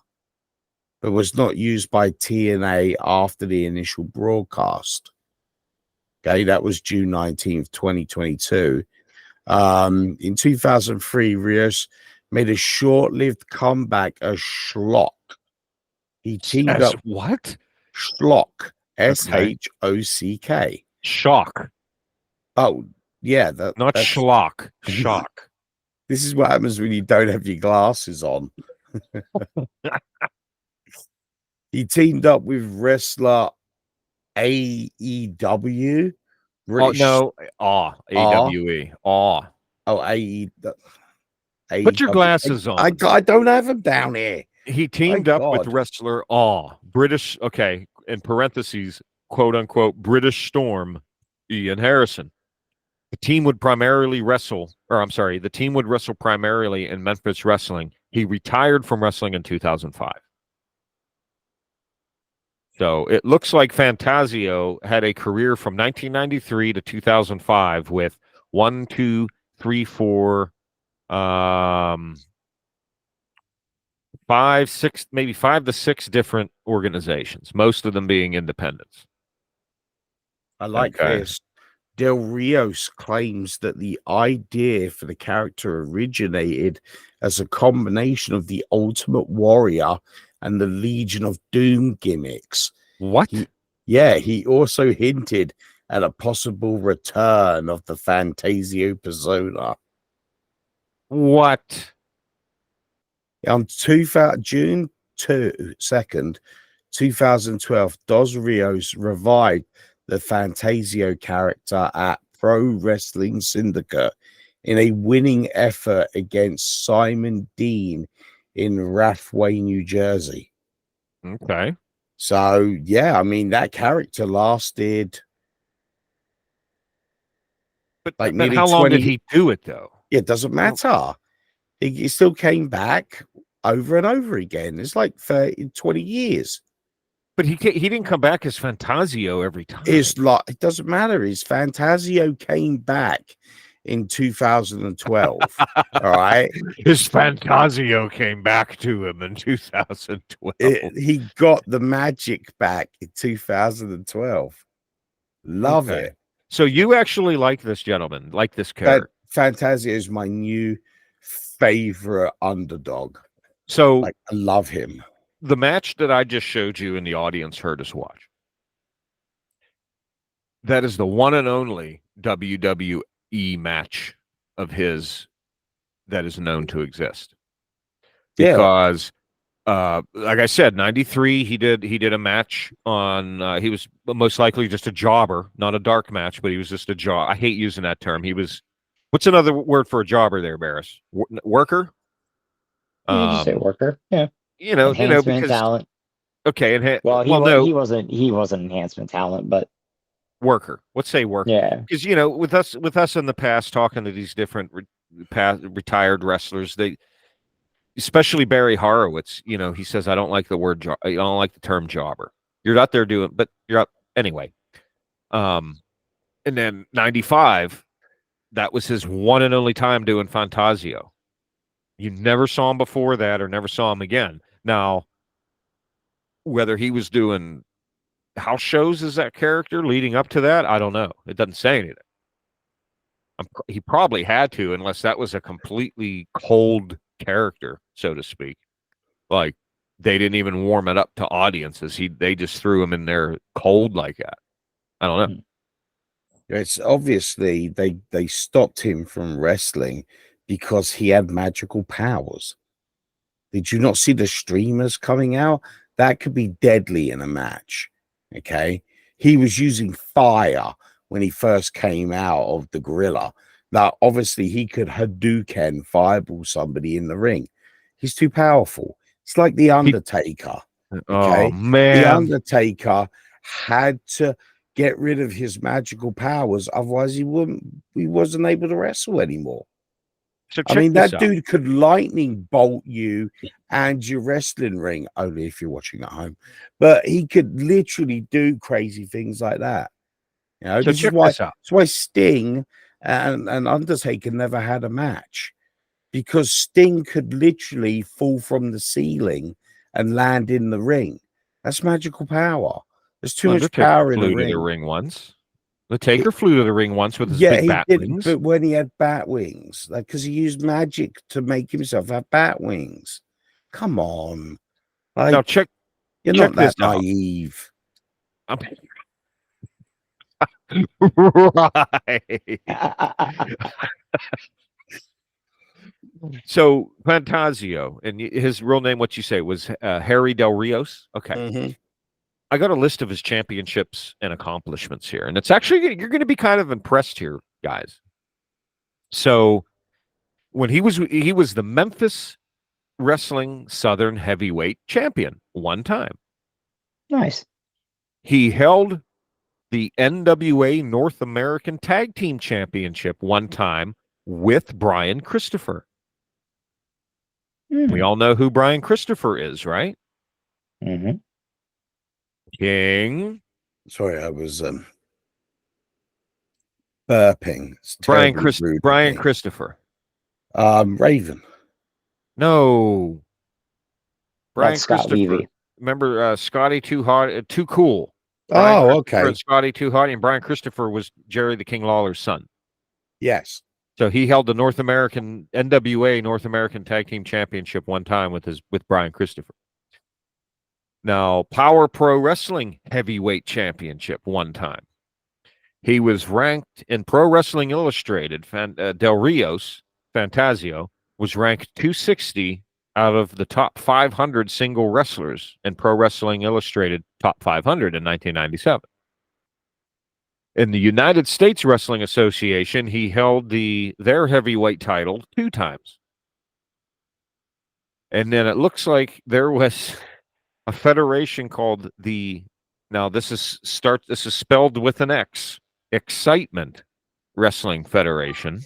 but was not used by TNA after the initial broadcast. Okay, that was June 19th, 2022. In 2003, Rios made a short-lived comeback as Schlock. He teamed up what? Schlock, S-H-O-C-K. Shock. Oh, yeah. Not that's schlock. Shock. This is what happens when you don't have your glasses on. He teamed up with wrestler AEW. British, AWE. Oh, AE. Put your glasses on. I don't have them down here. He teamed up with wrestler British, in parentheses, quote unquote, British Storm, Ian Harrison. The team would wrestle primarily in Memphis Wrestling. He retired from wrestling in 2005. So it looks like Phantasio had a career from 1993 to 2005 with 5 to 6 different organizations, most of them being independents. I like this. Del Rios claims that the idea for the character originated as a combination of the Ultimate Warrior and the Legion of Doom gimmicks. What? He also hinted at a possible return of the Phantasio persona. What? On June 2nd, 2012, Dos Rios revived the Phantasio character at Pro Wrestling Syndicate in a winning effort against Simon Dean in Rathway, New Jersey. Okay. So, yeah, I mean, that character lasted but how long did he do it, though? It doesn't matter. He still came back over and over again. It's like 20 years. But he didn't come back as Phantasio every time. It's like, it doesn't matter. His Phantasio came back in 2012. All right. His Phantasio came back to him in 2012. He got the magic back in 2012. Love it. So you actually like this gentleman, like this character. Phantasio is my new favorite underdog. So I love him. The match that I just showed you and the audience heard us watch, that is the one and only WWE match of his that is known to exist. Because, like I said, 93, he did a match on, he was most likely just a jobber, not a dark match, but he was just a job. I hate using that term. He was, what's another word for a jobber there, Barris? Worker? You just say worker, yeah. Because talent. Okay, he wasn't enhancement talent, but worker. Let's say worker. Yeah, because with us in the past, talking to these different retired wrestlers, especially Barry Horowitz, he says, I don't like the word I don't like the term jobber. You're out there doing, but you're out anyway. And then 95, that was his one and only time doing Phantasio. You never saw him before that or never saw him again. Now, whether he was doing house shows as that character leading up to that, I don't know. It doesn't say anything. He probably had to, unless that was a completely cold character, so to speak. Like, they didn't even warm it up to audiences. They just threw him in there cold like that. I don't know. It's obviously they stopped him from wrestling because he had magical powers. Did you not see the streamers coming out? That could be deadly in a match. Okay. He was using fire when he first came out of the gorilla. Now, obviously, he could Hadouken fireball somebody in the ring. He's too powerful. It's like The Undertaker. Okay? Oh, man. The Undertaker had to get rid of his magical powers. Otherwise, he wasn't able to wrestle anymore. So I mean, that dude could lightning bolt you and your wrestling ring, only if you're watching at home. But he could literally do crazy things like that. So this is why Sting and Undertaker never had a match because Sting could literally fall from the ceiling and land in the ring. That's magical power. There's too much power in the ring. Flew to the ring once. The Taker flew to the ring once with his big bat wings. But when he had bat wings, like, because he used magic to make himself have bat wings. Come on. Like, now check. You're check not that this out. naive. Right. So Phantasio, and his real name, what you say, was Harry Del Rios. Okay. Mm-hmm. I got a list of his championships and accomplishments here, and it's actually, you're going to be kind of impressed here, guys. So when he was the Memphis Wrestling Southern Heavyweight Champion one time. Nice. He held the NWA North American Tag Team Championship one time with Brian Christopher. We all know who Brian Christopher is, right? Mm-hmm. King. Sorry, I was burping. Brian Christopher. Raven. No. Brian That's Scott Christopher. Levy. Remember Scotty Too Hot, Too Cool. Oh, okay. Scotty Too Hot, and Brian Christopher was Jerry the King Lawler's son. Yes. So he held the NWA North American Tag Team Championship one time with Brian Christopher. Now, Power Pro Wrestling Heavyweight Championship one time. He was ranked in Pro Wrestling Illustrated. Del Rios, Phantasio, was ranked 260 out of the top 500 single wrestlers in Pro Wrestling Illustrated top 500 in 1997. In the United States Wrestling Association, he held their heavyweight title 2 times. And then it looks like there was a federation called this is spelled with an X, Excitement Wrestling Federation.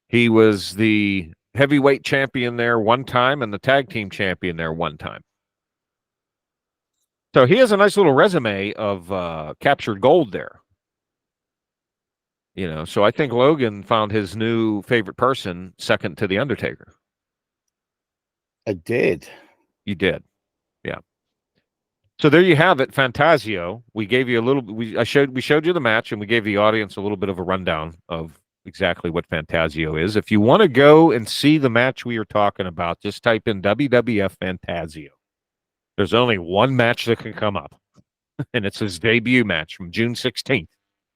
He was the heavyweight champion there one time and the tag team champion there one time. So he has a nice little resume of captured gold there. You know, so I think Logan found his new favorite person second to The Undertaker. I did. You did. Yeah. So there you have it, Phantasio. We gave you a little we showed you the match, and we gave the audience a little bit of a rundown of exactly what Phantasio is. If you want to go and see the match we are talking about, just type in WWF Phantasio. There's only one match that can come up, and it's his debut match from June 16th,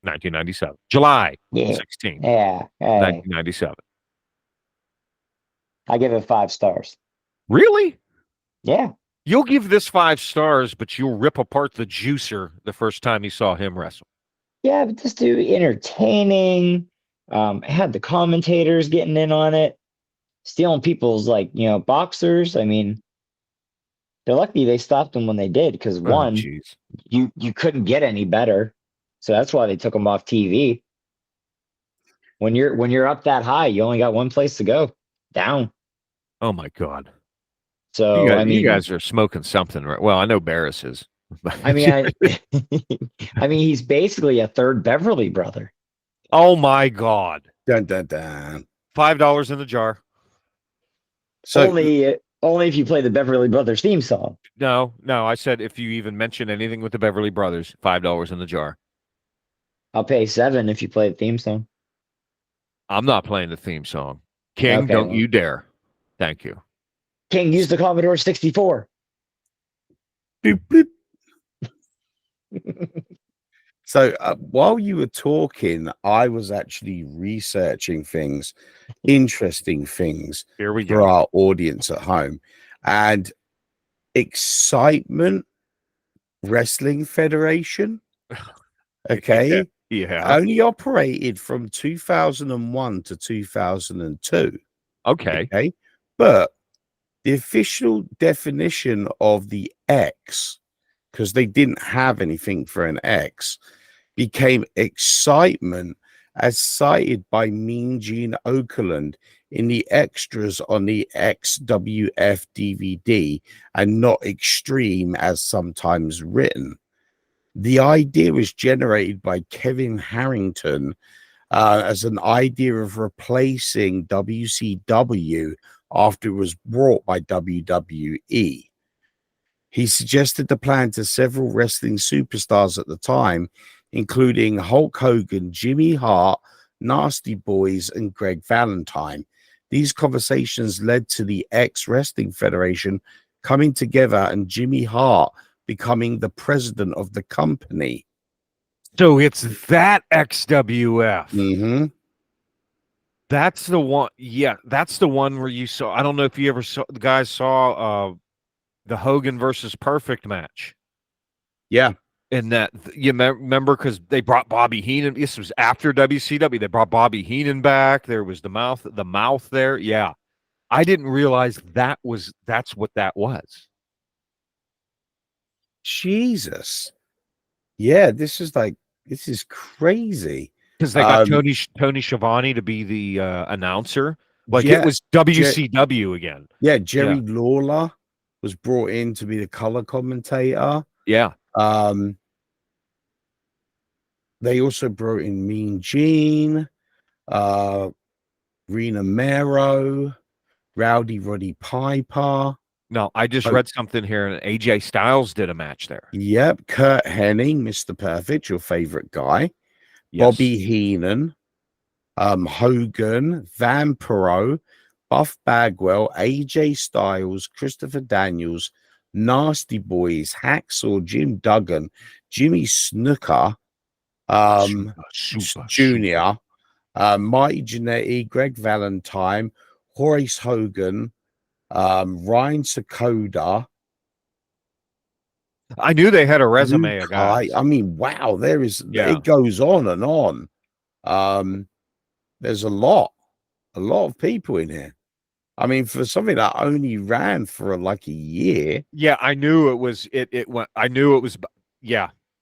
1997. July 16th, 1997. I give it 5 stars. Really? Yeah. You'll give this 5 stars, but you'll rip apart the juicer the first time you saw him wrestle. Yeah, but this dude entertaining. Had the commentators getting in on it, stealing people's boxers. I mean, they're lucky they stopped him when they did, because you couldn't get any better. So that's why they took him off TV. When you're up that high, you only got one place to go, down. Oh my God. So you guys are smoking something, right? Well, I know Barris is. I mean, he's basically a third Beverly brother. Oh my God. Dun, dun, dun. $5 in the jar. So only if you play the Beverly Brothers theme song. No. I said if you even mention anything with the Beverly Brothers, $5 in the jar. I'll pay $7 if you play the theme song. I'm not playing the theme song. King, don't you dare. Thank you. King, use the Commodore 64. Boop, boop. So while you were talking, I was actually researching things, interesting things for our audience at home. And Excitement Wrestling Federation, okay, only operated from 2001 to 2002. Okay. But the official definition of the X, because they didn't have anything for an X, became Excitement as cited by Mean Gene Okerlund in the extras on the XWF DVD, and not Extreme as sometimes written. The idea was generated by Kevin Harrington as an idea of replacing WCW after it was brought by WWE. He suggested the plan to several wrestling superstars at the time, including Hulk Hogan, Jimmy Hart, Nasty Boys, and Greg Valentine. These conversations led to the ex-Wrestling Federation coming together and Jimmy Hart becoming the president of the company. So it's that XWF. Mm-hmm. That's the one. Yeah, that's the one where you saw. I don't know if you ever saw the guys saw the Hogan versus Perfect match. Yeah. And that you remember because they brought Bobby Heenan. This was after WCW. They brought Bobby Heenan back. There was the mouth there. Yeah. I didn't realize that's what that was. Jesus. Yeah, this is crazy. Because they got Tony Schiavone to be the announcer. Like yeah, it was WCW again. Yeah, Jerry Lawler was brought in to be the color commentator. Yeah. They also brought in Mean Gene, Rena Mero, Rowdy Roddy Piper. No, I just read something here, and AJ Styles did a match there. Yep, Kurt Hennig, Mr. Perfect, your favorite guy. Yes. Bobby Heenan, Hogan, Vampiro, Buff Bagwell, AJ Styles, Christopher Daniels, Nasty Boys, Hacksaw, Jim Duggan, Jimmy Snuka, Jr., Marty Jannetty, Greg Valentine, Horace Hogan, Ryan Sakoda. I knew they had a resume of guys. I mean, wow, it goes on and on. There's a lot of people in here. I mean, for something that only ran for like a year. Yeah, I knew it was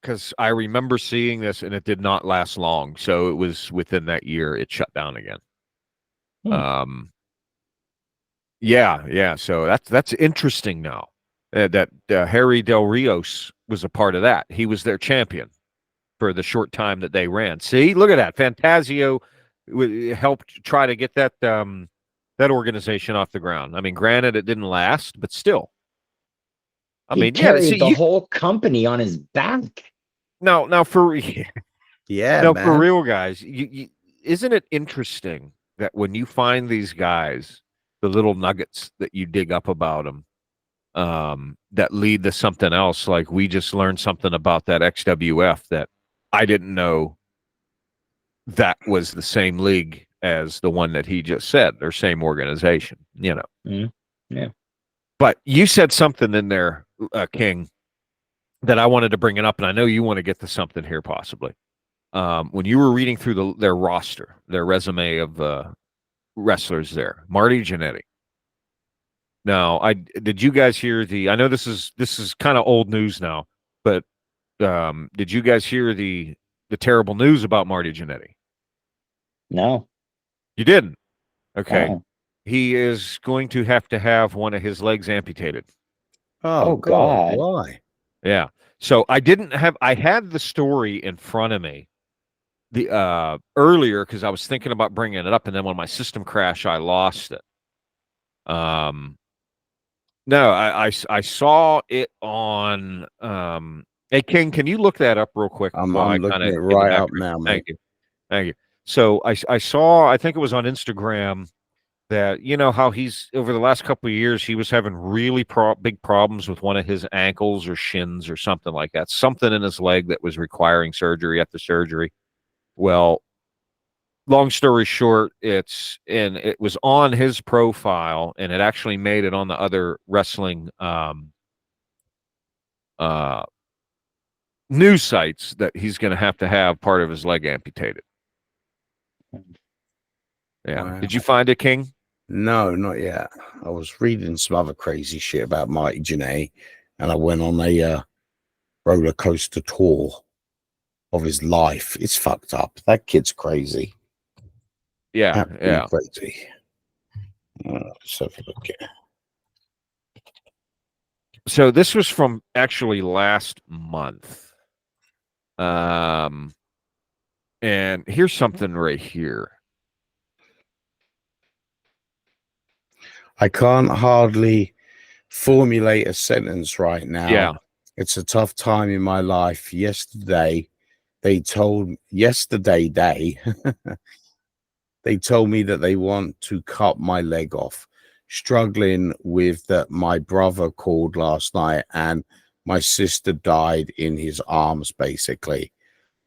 because I remember seeing this and it did not last long. So it was within that year it shut down again. Yeah. So that's interesting now. That Harry Del Rios was a part of that. He was their champion for the short time that they ran. See, look at that. Phantasio helped try to get that organization off the ground. I mean, granted, it didn't last, but still. He carried the whole company on his back. Now for for real, guys, isn't it interesting that when you find these guys, the little nuggets that you dig up about them, that lead to something else? Like we just learned something about that XWF that I didn't know that was the same league as the one that he just said, or same organization, you know. Mm-hmm. Yeah. But you said something in there, King, that I wanted to bring it up, and I know you want to get to something here possibly. When you were reading through their roster, their resume of wrestlers there, Marty Jannetty. Now, did you guys hear I know this is kind of old news now, but did you guys hear the terrible news about Marty Jannetty? No. You didn't? Okay. Oh. He is going to have one of his legs amputated. Oh God. Why? Yeah. So I had the story in front of me earlier because I was thinking about bringing it up, and then when my system crashed, I lost it. No, I saw it on hey King, can you look that up real quick? I'm looking it right up now, mate. Thank you. So I saw, I think it was on Instagram, that you know how he's over the last couple of years he was having really big problems with one of his ankles or shins or something like that, something in his leg that was requiring surgery after surgery. Well, long story short, it was on his profile, and it actually made it on the other wrestling news sites that he's going to have part of his leg amputated. Yeah. Wow. Did you find it, King? No, not yet. I was reading some other crazy shit about Marty Jannetty, and I went on a roller coaster tour of his life. It's fucked up. That kid's crazy. Yeah, crazy. Let's have a look here. So this was from actually last month. And here's something right here. I can't hardly formulate a sentence right now. Yeah. It's a tough time in my life. Yesterday, they told me they told me that they want to cut my leg off. Struggling with that, my brother called last night and my sister died in his arms, basically.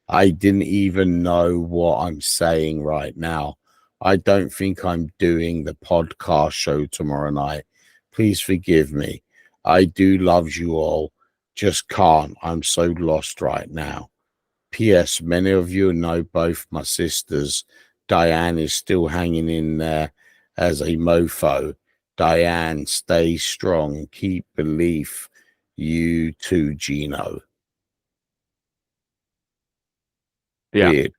I didn't even know what I'm saying right now. I don't think I'm doing the podcast show tomorrow night. Please forgive me. I do love you all. Just can't. I'm so lost right now. P.S. Many of you know both my sisters. Diane is still hanging in there as a mofo. Diane, stay strong. Keep belief. You too, Gino. Yeah. Weird.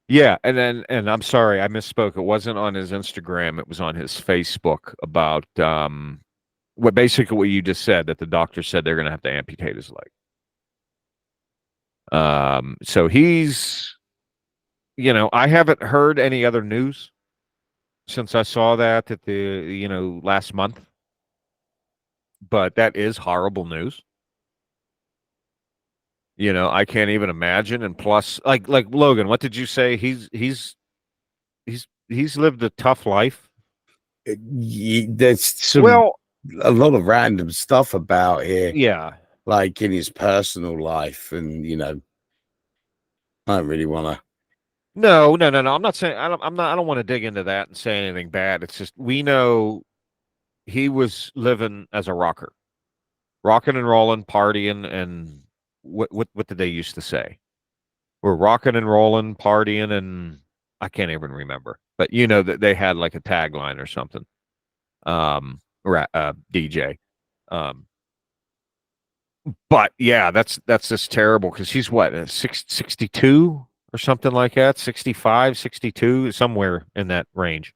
Yeah, and I'm sorry, I misspoke. It wasn't on his Instagram, it was on his Facebook about what you just said, that the doctor said they're gonna have to amputate his leg. So he's, I haven't heard any other news since I saw that at the, last month. But that is horrible news. I can't even imagine. And plus, like Logan, what did you say? He's lived a tough life. There's a lot of random stuff about here. Yeah. Like in his personal life, and I don't really want to. No. I'm not saying I don't want to dig into that and say anything bad. It's just we know he was living as a rocker, rocking and rolling, partying, and what did they used to say? We're rocking and rolling, partying, and I can't even remember. But that they had like a tagline or something. DJ. But yeah, that's just terrible because he's what, 62 or something like that, 65, 62, somewhere in that range.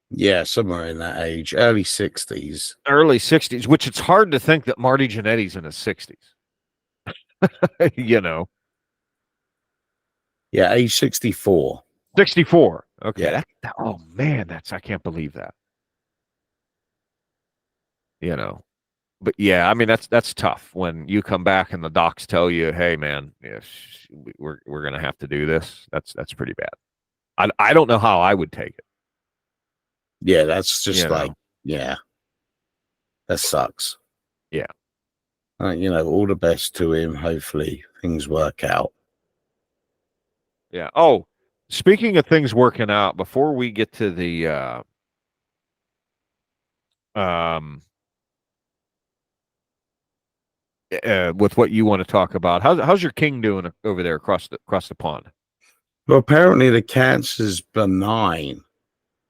Yeah, somewhere in that age, early 60s. Early 60s, which it's hard to think that Marty Jannetty's in his 60s. Yeah, age 64. 64. Okay. Yeah. Oh man, I can't believe that. But yeah, I mean that's tough when you come back and the docs tell you, "Hey man, yes, we're going to have to do this." That's pretty bad. I don't know how I would take it. Yeah, that's just yeah. That sucks. Yeah. All the best to him. Hopefully things work out. Yeah. Oh, speaking of things working out, before we get to the with what you want to talk about, how's your king doing over there across the pond? Well, apparently the cancer's benign,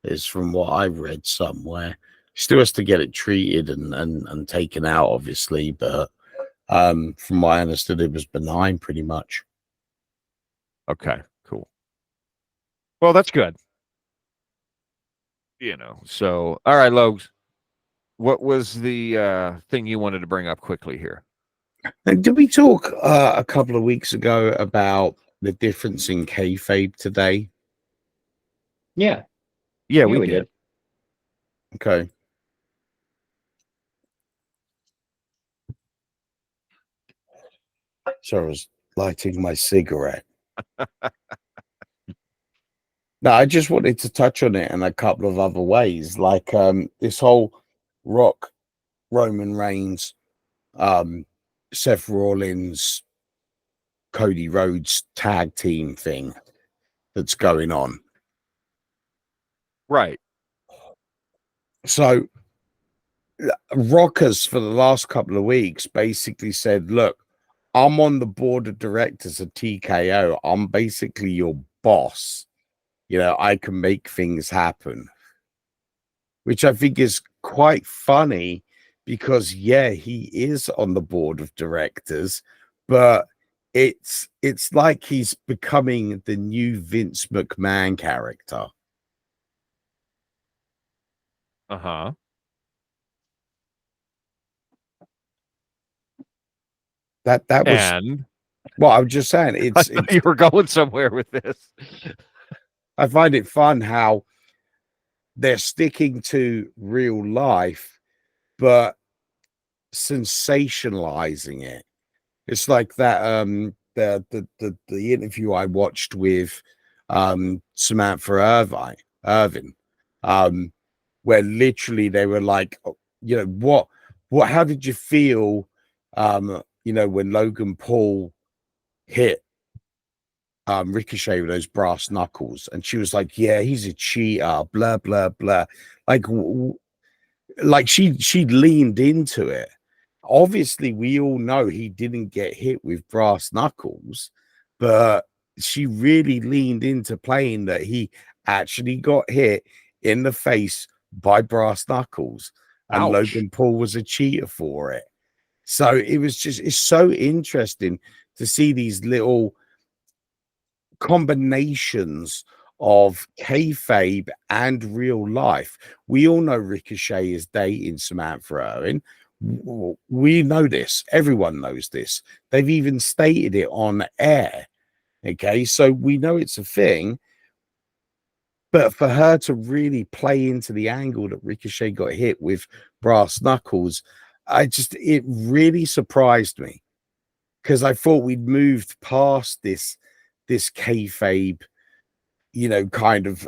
is from what I read somewhere. Still has to get it treated and taken out, obviously, but from what I understood, it was benign pretty much. Okay, cool. Well, that's good. So all right, Logs. What was the thing you wanted to bring up quickly here? And did we talk a couple of weeks ago about the difference in kayfabe today? Yeah. Yeah, we did. Okay. So I was lighting my cigarette. No, I just wanted to touch on it in a couple of other ways, like this whole Rock, Roman Reigns, Seth Rollins, Cody Rhodes tag team thing that's going on. Right. So Rockers for the last couple of weeks basically said, look, I'm on the board of directors of TKO. I'm basically your boss. I can make things happen, which I think is quite funny because, yeah, he is on the board of directors, but it's like he's becoming the new Vince McMahon character. Uh-huh. That was and Well, I'm just saying it's you were going somewhere with this. I find it fun how they're sticking to real life, but sensationalizing it. It's like that the interview I watched with Samantha Irvin, where literally they were like, you know, how did you feel when Logan Paul hit Ricochet with those brass knuckles? And she was like, yeah, he's a cheater, blah blah blah. Like she leaned into it. Obviously, we all know he didn't get hit with brass knuckles, but she really leaned into playing that he actually got hit in the face by brass knuckles, and Ouch. Logan Paul was a cheater for it. So it's so interesting to see these little combinations of kayfabe and real life. We all know Ricochet is dating Samantha Irvin. We know this. Everyone knows this. They've even stated it on air. Okay, so we know it's a thing. But for her to really play into the angle that Ricochet got hit with brass knuckles, it really surprised me, because I thought we'd moved past this kayfabe, kind of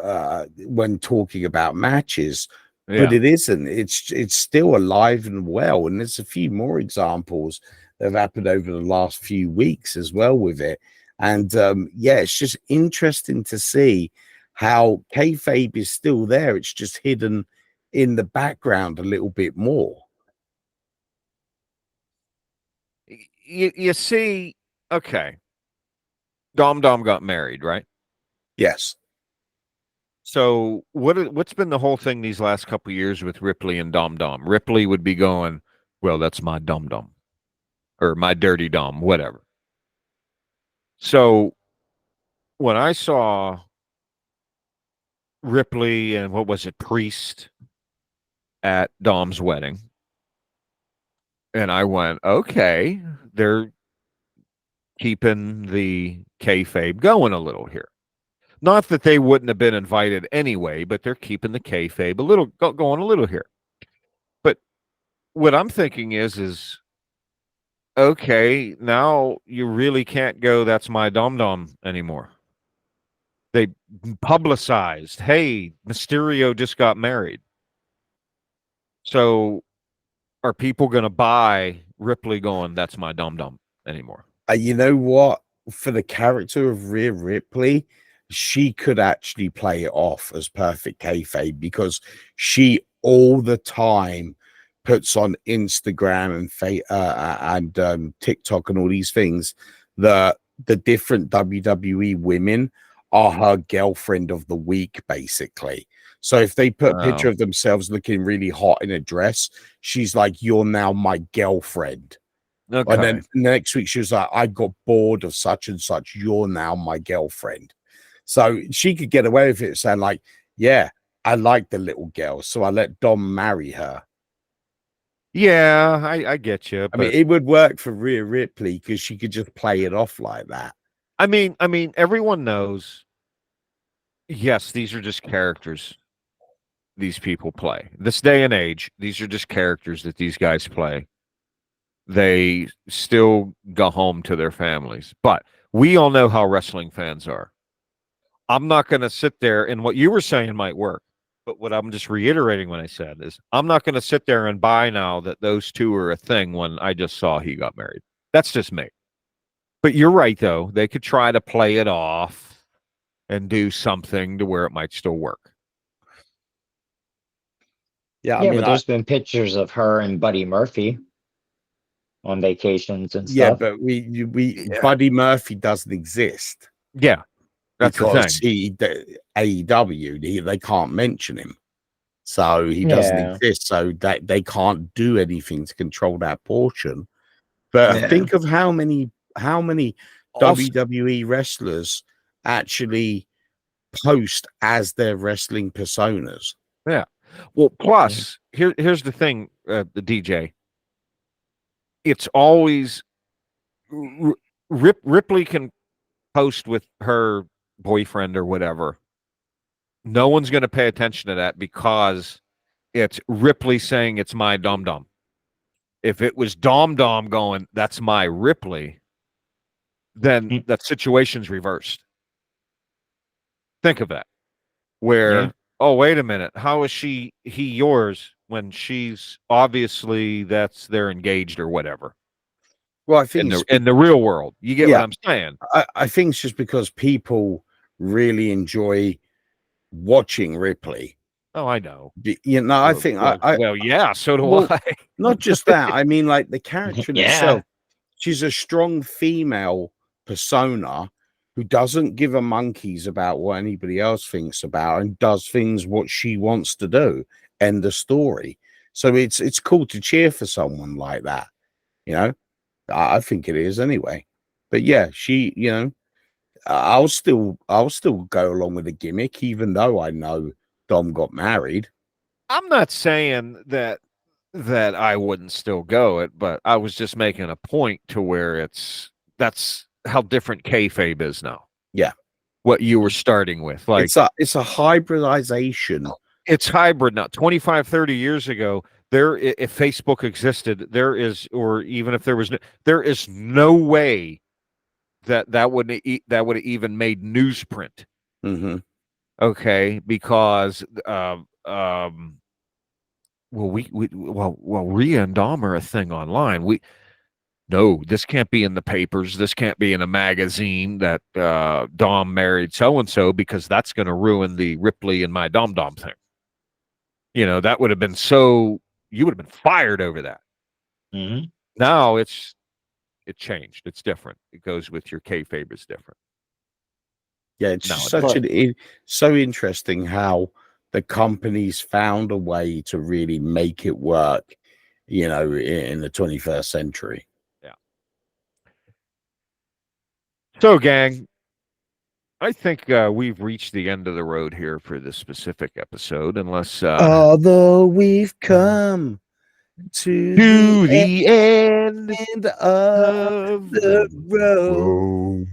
when talking about matches, but it isn't. It's still alive and well, and there's a few more examples that have happened over the last few weeks as well with it. And it's just interesting to see how kayfabe is still there. It's just hidden in the background a little bit more. You see, okay, Dom got married, right? Yes. So what's been the whole thing these last couple of years with Ripley and Dom? Ripley would be going, well, that's my Dom, or my dirty Dom, whatever. So when I saw Ripley and what was it, Priest at Dom's wedding, and I went, okay, they're keeping the kayfabe going a little here. Not that they wouldn't have been invited anyway, but they're keeping the kayfabe a little going a little here. But what I'm thinking is okay, now you really can't go, that's my Dom anymore. They publicized, hey, Mysterio just got married. So are people going to buy Ripley going, that's my Dom anymore? You know what? For the character of Rhea Ripley, she could actually play it off as perfect kayfabe, because she all the time puts on Instagram and TikTok and all these things that the different WWE women are her girlfriend of the week, basically. So if they put a picture of themselves looking really hot in a dress, she's like, you're now my girlfriend. Okay. And then next week she was like, I got bored of such and such, you're now my girlfriend. So she could get away with it saying like, yeah, I like the little girl, so I let Dom marry her. Yeah, I get you. I mean, it would work for Rhea Ripley because she could just play it off like that. I mean, everyone knows, yes, these are just characters these people play. This day and age, these are just characters that these guys play. They still go home to their families. But we all know how wrestling fans are. I'm not going to sit there, and what you were saying might work, but what I'm just reiterating when I said is I'm not going to sit there and buy now that those two are a thing when I just saw he got married. That's just me. But you're right, though. They could try to play it off and do something to where it might still work. Yeah, I mean, but there's been pictures of her and Buddy Murphy on vacations and stuff. Yeah, but Buddy Murphy doesn't exist. Yeah, that's because the thing. AEW, they can't mention him, so he doesn't exist. So that they can't do anything to control that portion. But think of how many WWE wrestlers actually post as their wrestling personas. Yeah. Well, plus here's the thing, the DJ. It's always Ripley can post with her boyfriend or whatever. No one's going to pay attention to that because it's Ripley saying it's my Dom Dom. If it was Dom Dom going, that's my Ripley, then that situation's reversed. Think of that. Where, oh, wait a minute. How is he yours when she's obviously they're engaged or whatever? Well, I think in the real world, you get what I'm saying. I think it's just because people really enjoy watching Ripley. Oh, I know. You know, I think yeah, so do I. Not just that. I mean, like the character in itself, she's a strong female persona who doesn't give a monkeys about what anybody else thinks about and does things what she wants to do. End the story. So it's cool to cheer for someone like that. You know, I think it is anyway. But yeah, she, you know, I'll still go along with the gimmick, even though I know Dom got married. I'm not saying that I wouldn't still go it, but I was just making a point to where that's how different kayfabe is now. Yeah, what you were starting with, like it's a hybridization. It's hybrid now. 25, 30 years ago, if Facebook existed, there is no way that would have even made newsprint. Mm-hmm. Okay, because Rhea and Dom are a thing online. No, this can't be in the papers. This can't be in a magazine that Dom married so and so, because that's going to ruin the Ripley and my Dom thing. You know, that would have been you would have been fired over that. Mm-hmm. Now it changed. It's different. It goes with your kayfabe is different. Yeah, it's so interesting how the companies found a way to really make it work, you know, in the 21st century. Yeah. So, gang, I think we've reached the end of the road here for this specific episode, unless although we've come to the end of the road,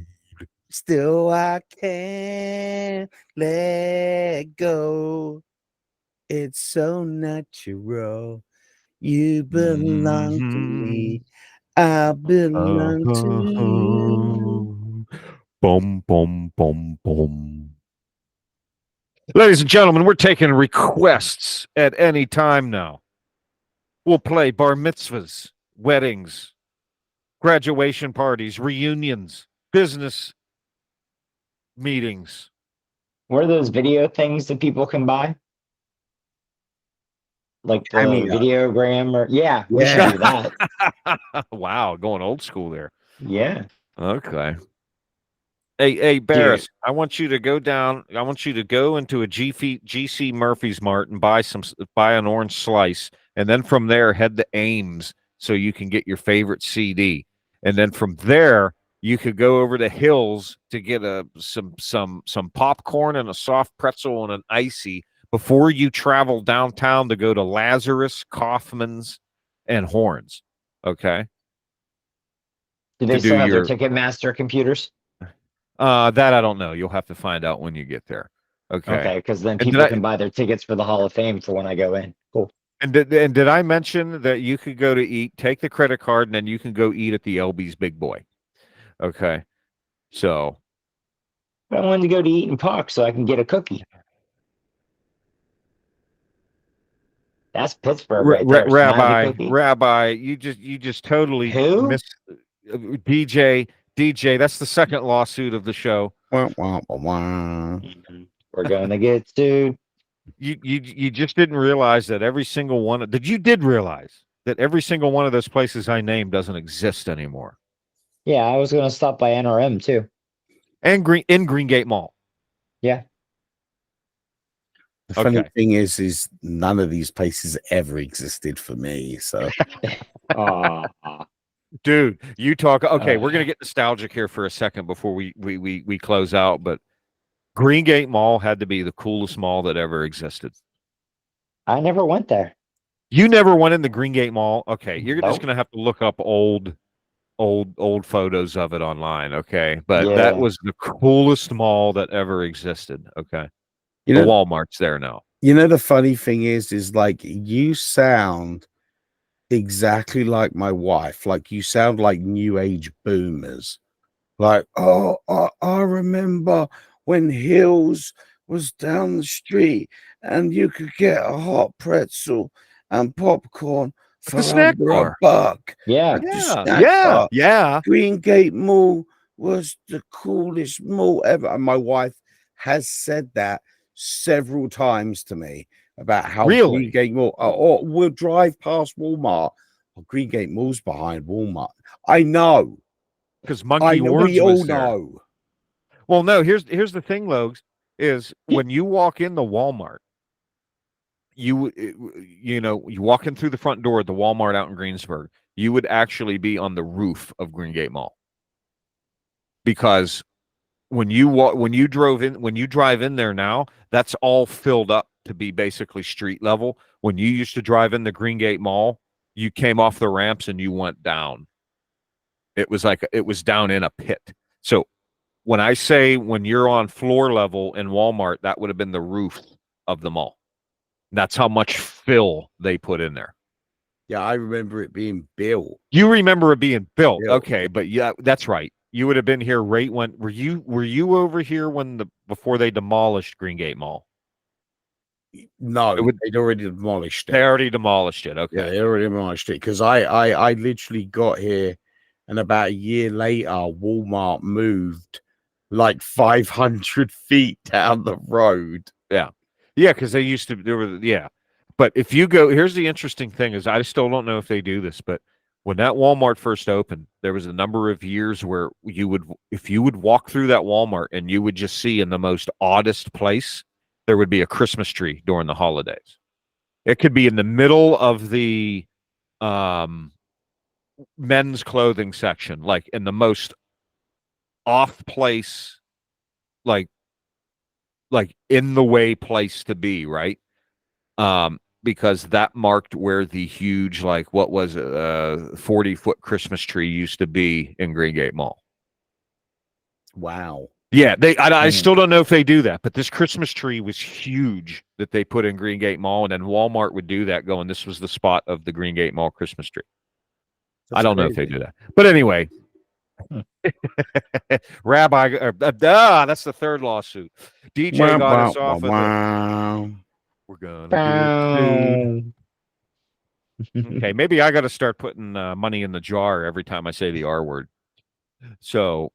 still I can't let go. It's so natural. You belong to me. I belong to you. Boom, boom, boom, boom. Ladies and gentlemen, we're taking requests at any time now. We'll play bar mitzvahs, weddings, graduation parties, reunions, business meetings. What are those video things that people can buy? Like the Videogram or we should do that. Wow, going old school there. Yeah. Okay. Hey, Barris, I want you to go down. I want you to go into a GC Murphy's Mart and buy an orange slice, and then from there head to Ames so you can get your favorite CD, and then from there you could go over to Hills to get some popcorn and a soft pretzel and an icy before you travel downtown to go to Lazarus, Kaufman's, and Horns. Okay. Do they still have their Ticketmaster computers? That I don't know. You'll have to find out when you get there. Okay, because then people can buy their tickets for the Hall of Fame for when I go in. Cool. And did I mention that you could go to eat, take the credit card, and then you can go eat at the LB's Big Boy? Okay, so I wanted to go to Eaton Park so I can get a cookie. That's Pittsburgh right there. Rabbi, you just totally missed DJ. That's the second lawsuit of the show. We're going to get sued. You just didn't realize that every single one. You did realize that every single one of those places I named doesn't exist anymore. Yeah, I was going to stop by NRM too, and Greengate Mall. Yeah. The funny thing is none of these places ever existed for me. So. Dude, you talk. Okay, we're gonna get nostalgic here for a second before we close out. But Greengate Mall had to be the coolest mall that ever existed. I never went there. You never went in the Greengate Mall? Okay, you're just gonna have to look up old old photos of it online. Okay, but Yeah. that was the coolest mall that ever existed. Okay, You the know, Walmart's there now. you know, the funny thing is like you sound exactly like my wife. Like you sound like new age boomers. Like, oh, I remember when Hills was down the street and you could get a hot pretzel and popcorn At for the snack under bar. $1 Yeah. at the Yeah, snack yeah, bar. yeah. Green Gate Mall was the coolest mall ever. And my wife has said that several times to me about how Really? Green Gate Mall, or we'll drive past Walmart. Well, Green Gate Mall's behind Walmart. I know. Because I Monkey know. Ward's We all was there. know. Well, no. Here's the thing, Logs, is when you walk in the Walmart, you walk in through the front door at the Walmart out in Greensburg, you would actually be on the roof of Green Gate Mall, because when you drive in there now, that's all filled up to be basically street level. When you used to drive in the Green Gate Mall, you came off the ramps and you went down. It was down in a pit. So when I say when you're on floor level in Walmart, that would have been the roof of the mall. That's how much fill they put in there. Yeah, I remember it being built. You remember it being built. Built. Okay, but yeah, that's right. You would have been here right when were you over here before they demolished Green Gate Mall? No, they'd already demolished it. They already demolished it. Okay. Yeah, they already demolished it because I literally got here, and about a year later, Walmart moved like 500 feet down the road. Yeah, because they used to. But if you go, here's the interesting thing: is I still don't know if they do this, but when that Walmart first opened, there was a number of years where if you would walk through that Walmart and you would just see in the most oddest place, there would be a Christmas tree during the holidays. It could be in the middle of the men's clothing section, like in the most off place, like in the way place to be, right? Because that marked where the huge, like, what was it, 40-foot Christmas tree used to be in Green Gate Mall. Wow. Yeah, I still don't know if they do that, but this Christmas tree was huge that they put in Green Gate Mall, and then Walmart would do that, going, this was the spot of the Green Gate Mall Christmas tree. I don't know if they do that. But anyway, Rabbi, that's the third lawsuit. DJ got us off of it. We're gonna get sued. Okay, maybe I got to start putting money in the jar every time I say the R word. So,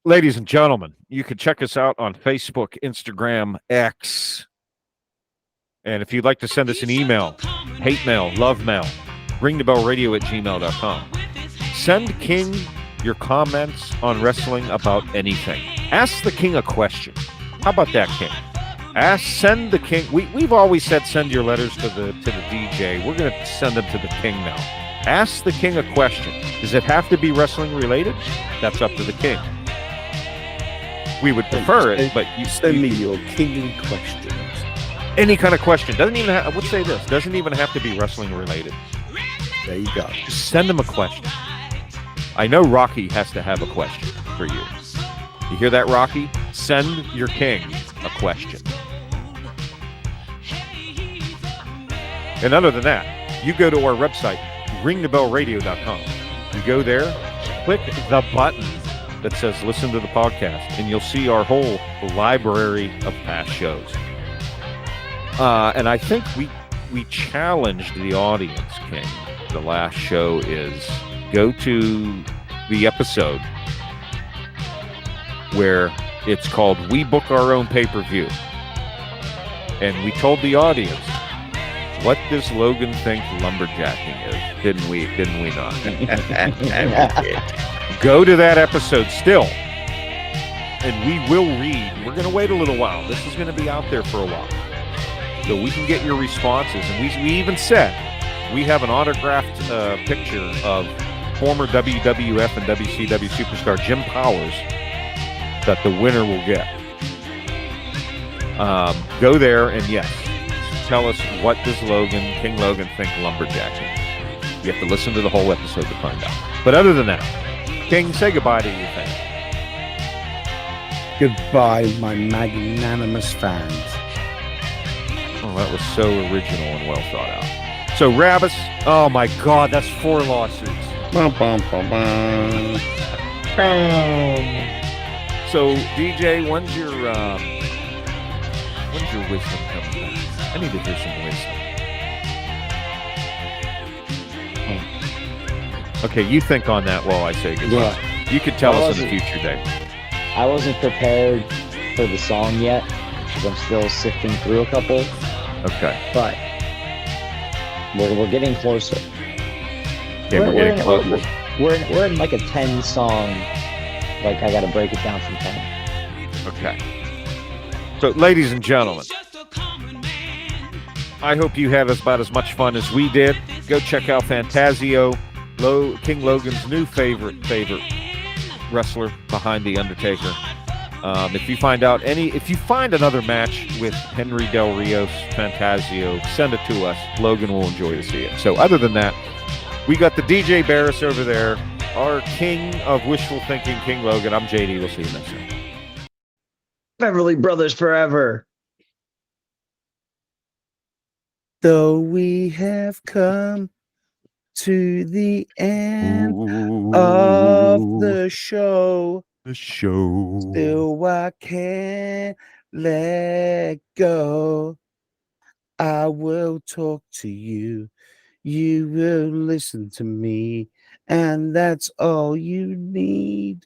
ladies and gentlemen, you can check us out on Facebook, Instagram, X. And if you'd like to send us an email, hate mail, love mail, ringthebellradio@gmail.com. Send King your comments on wrestling about anything. Ask the King a question. How about that, King? Send the King. We've always said send your letters to the DJ. We're going to send them to the King now. Ask the King a question. Does it have to be wrestling related? That's up to the King. We would prefer it, but you send me your King questions. Any kind of question. Doesn't even have, let's say this, doesn't even have to be wrestling related. There you go. Just send him a question. I know Rocky has to have a question for you. You hear that, Rocky? Send your King a question. And other than that, you go to our website, ringthebellradio.com. You go there, click the button that says listen to the podcast, and you'll see our whole library of past shows. And I think we challenged the audience, King. The last show is go to the episode where it's called We Book Our Own Pay-Per-View. And we told the audience, what does Logan think lumberjacking is? Didn't we not? Go to that episode still. And we will read. We're going to wait a little while. This is going to be out there for a while. So we can get your responses. And we even said we have an autographed picture of former WWF and WCW superstar Jim Powers that the winner will get. Go there and yes, tell us, what does King Logan think lumberjacking? You have to listen to the whole episode to find out. But other than that, King, say goodbye to your fans. Goodbye, my magnanimous fans. Oh, that was so original and well thought out. So, Rabbis, oh my God, that's 4 lawsuits. Bum, bum, bum, bum. So, DJ, when's your wisdom coming back? I need to hear some wisdom. Okay, you think on that while I say goodbye. Yeah. You could tell us in a future day. I wasn't prepared for the song yet because I'm still sifting through a couple. Okay. But we're getting closer. Yeah, we're getting closer. We're in like a 10 song. Like I got to break it down from 10. Okay. So, ladies and gentlemen, I hope you had about as much fun as we did. Go check out Phantasio, King Logan's new favorite wrestler behind the Undertaker. If you find another match with Henry Del Rios, Phantasio, send it to us. Logan will enjoy to see it. So, other than that, we got the DJ Barris over there, our king of wishful thinking, King Logan. I'm JD. We'll see you next time. Beverly Brothers forever. Though we have come to the end of the show, still I can't let go. I will talk to you. You will listen to me. And that's all you need.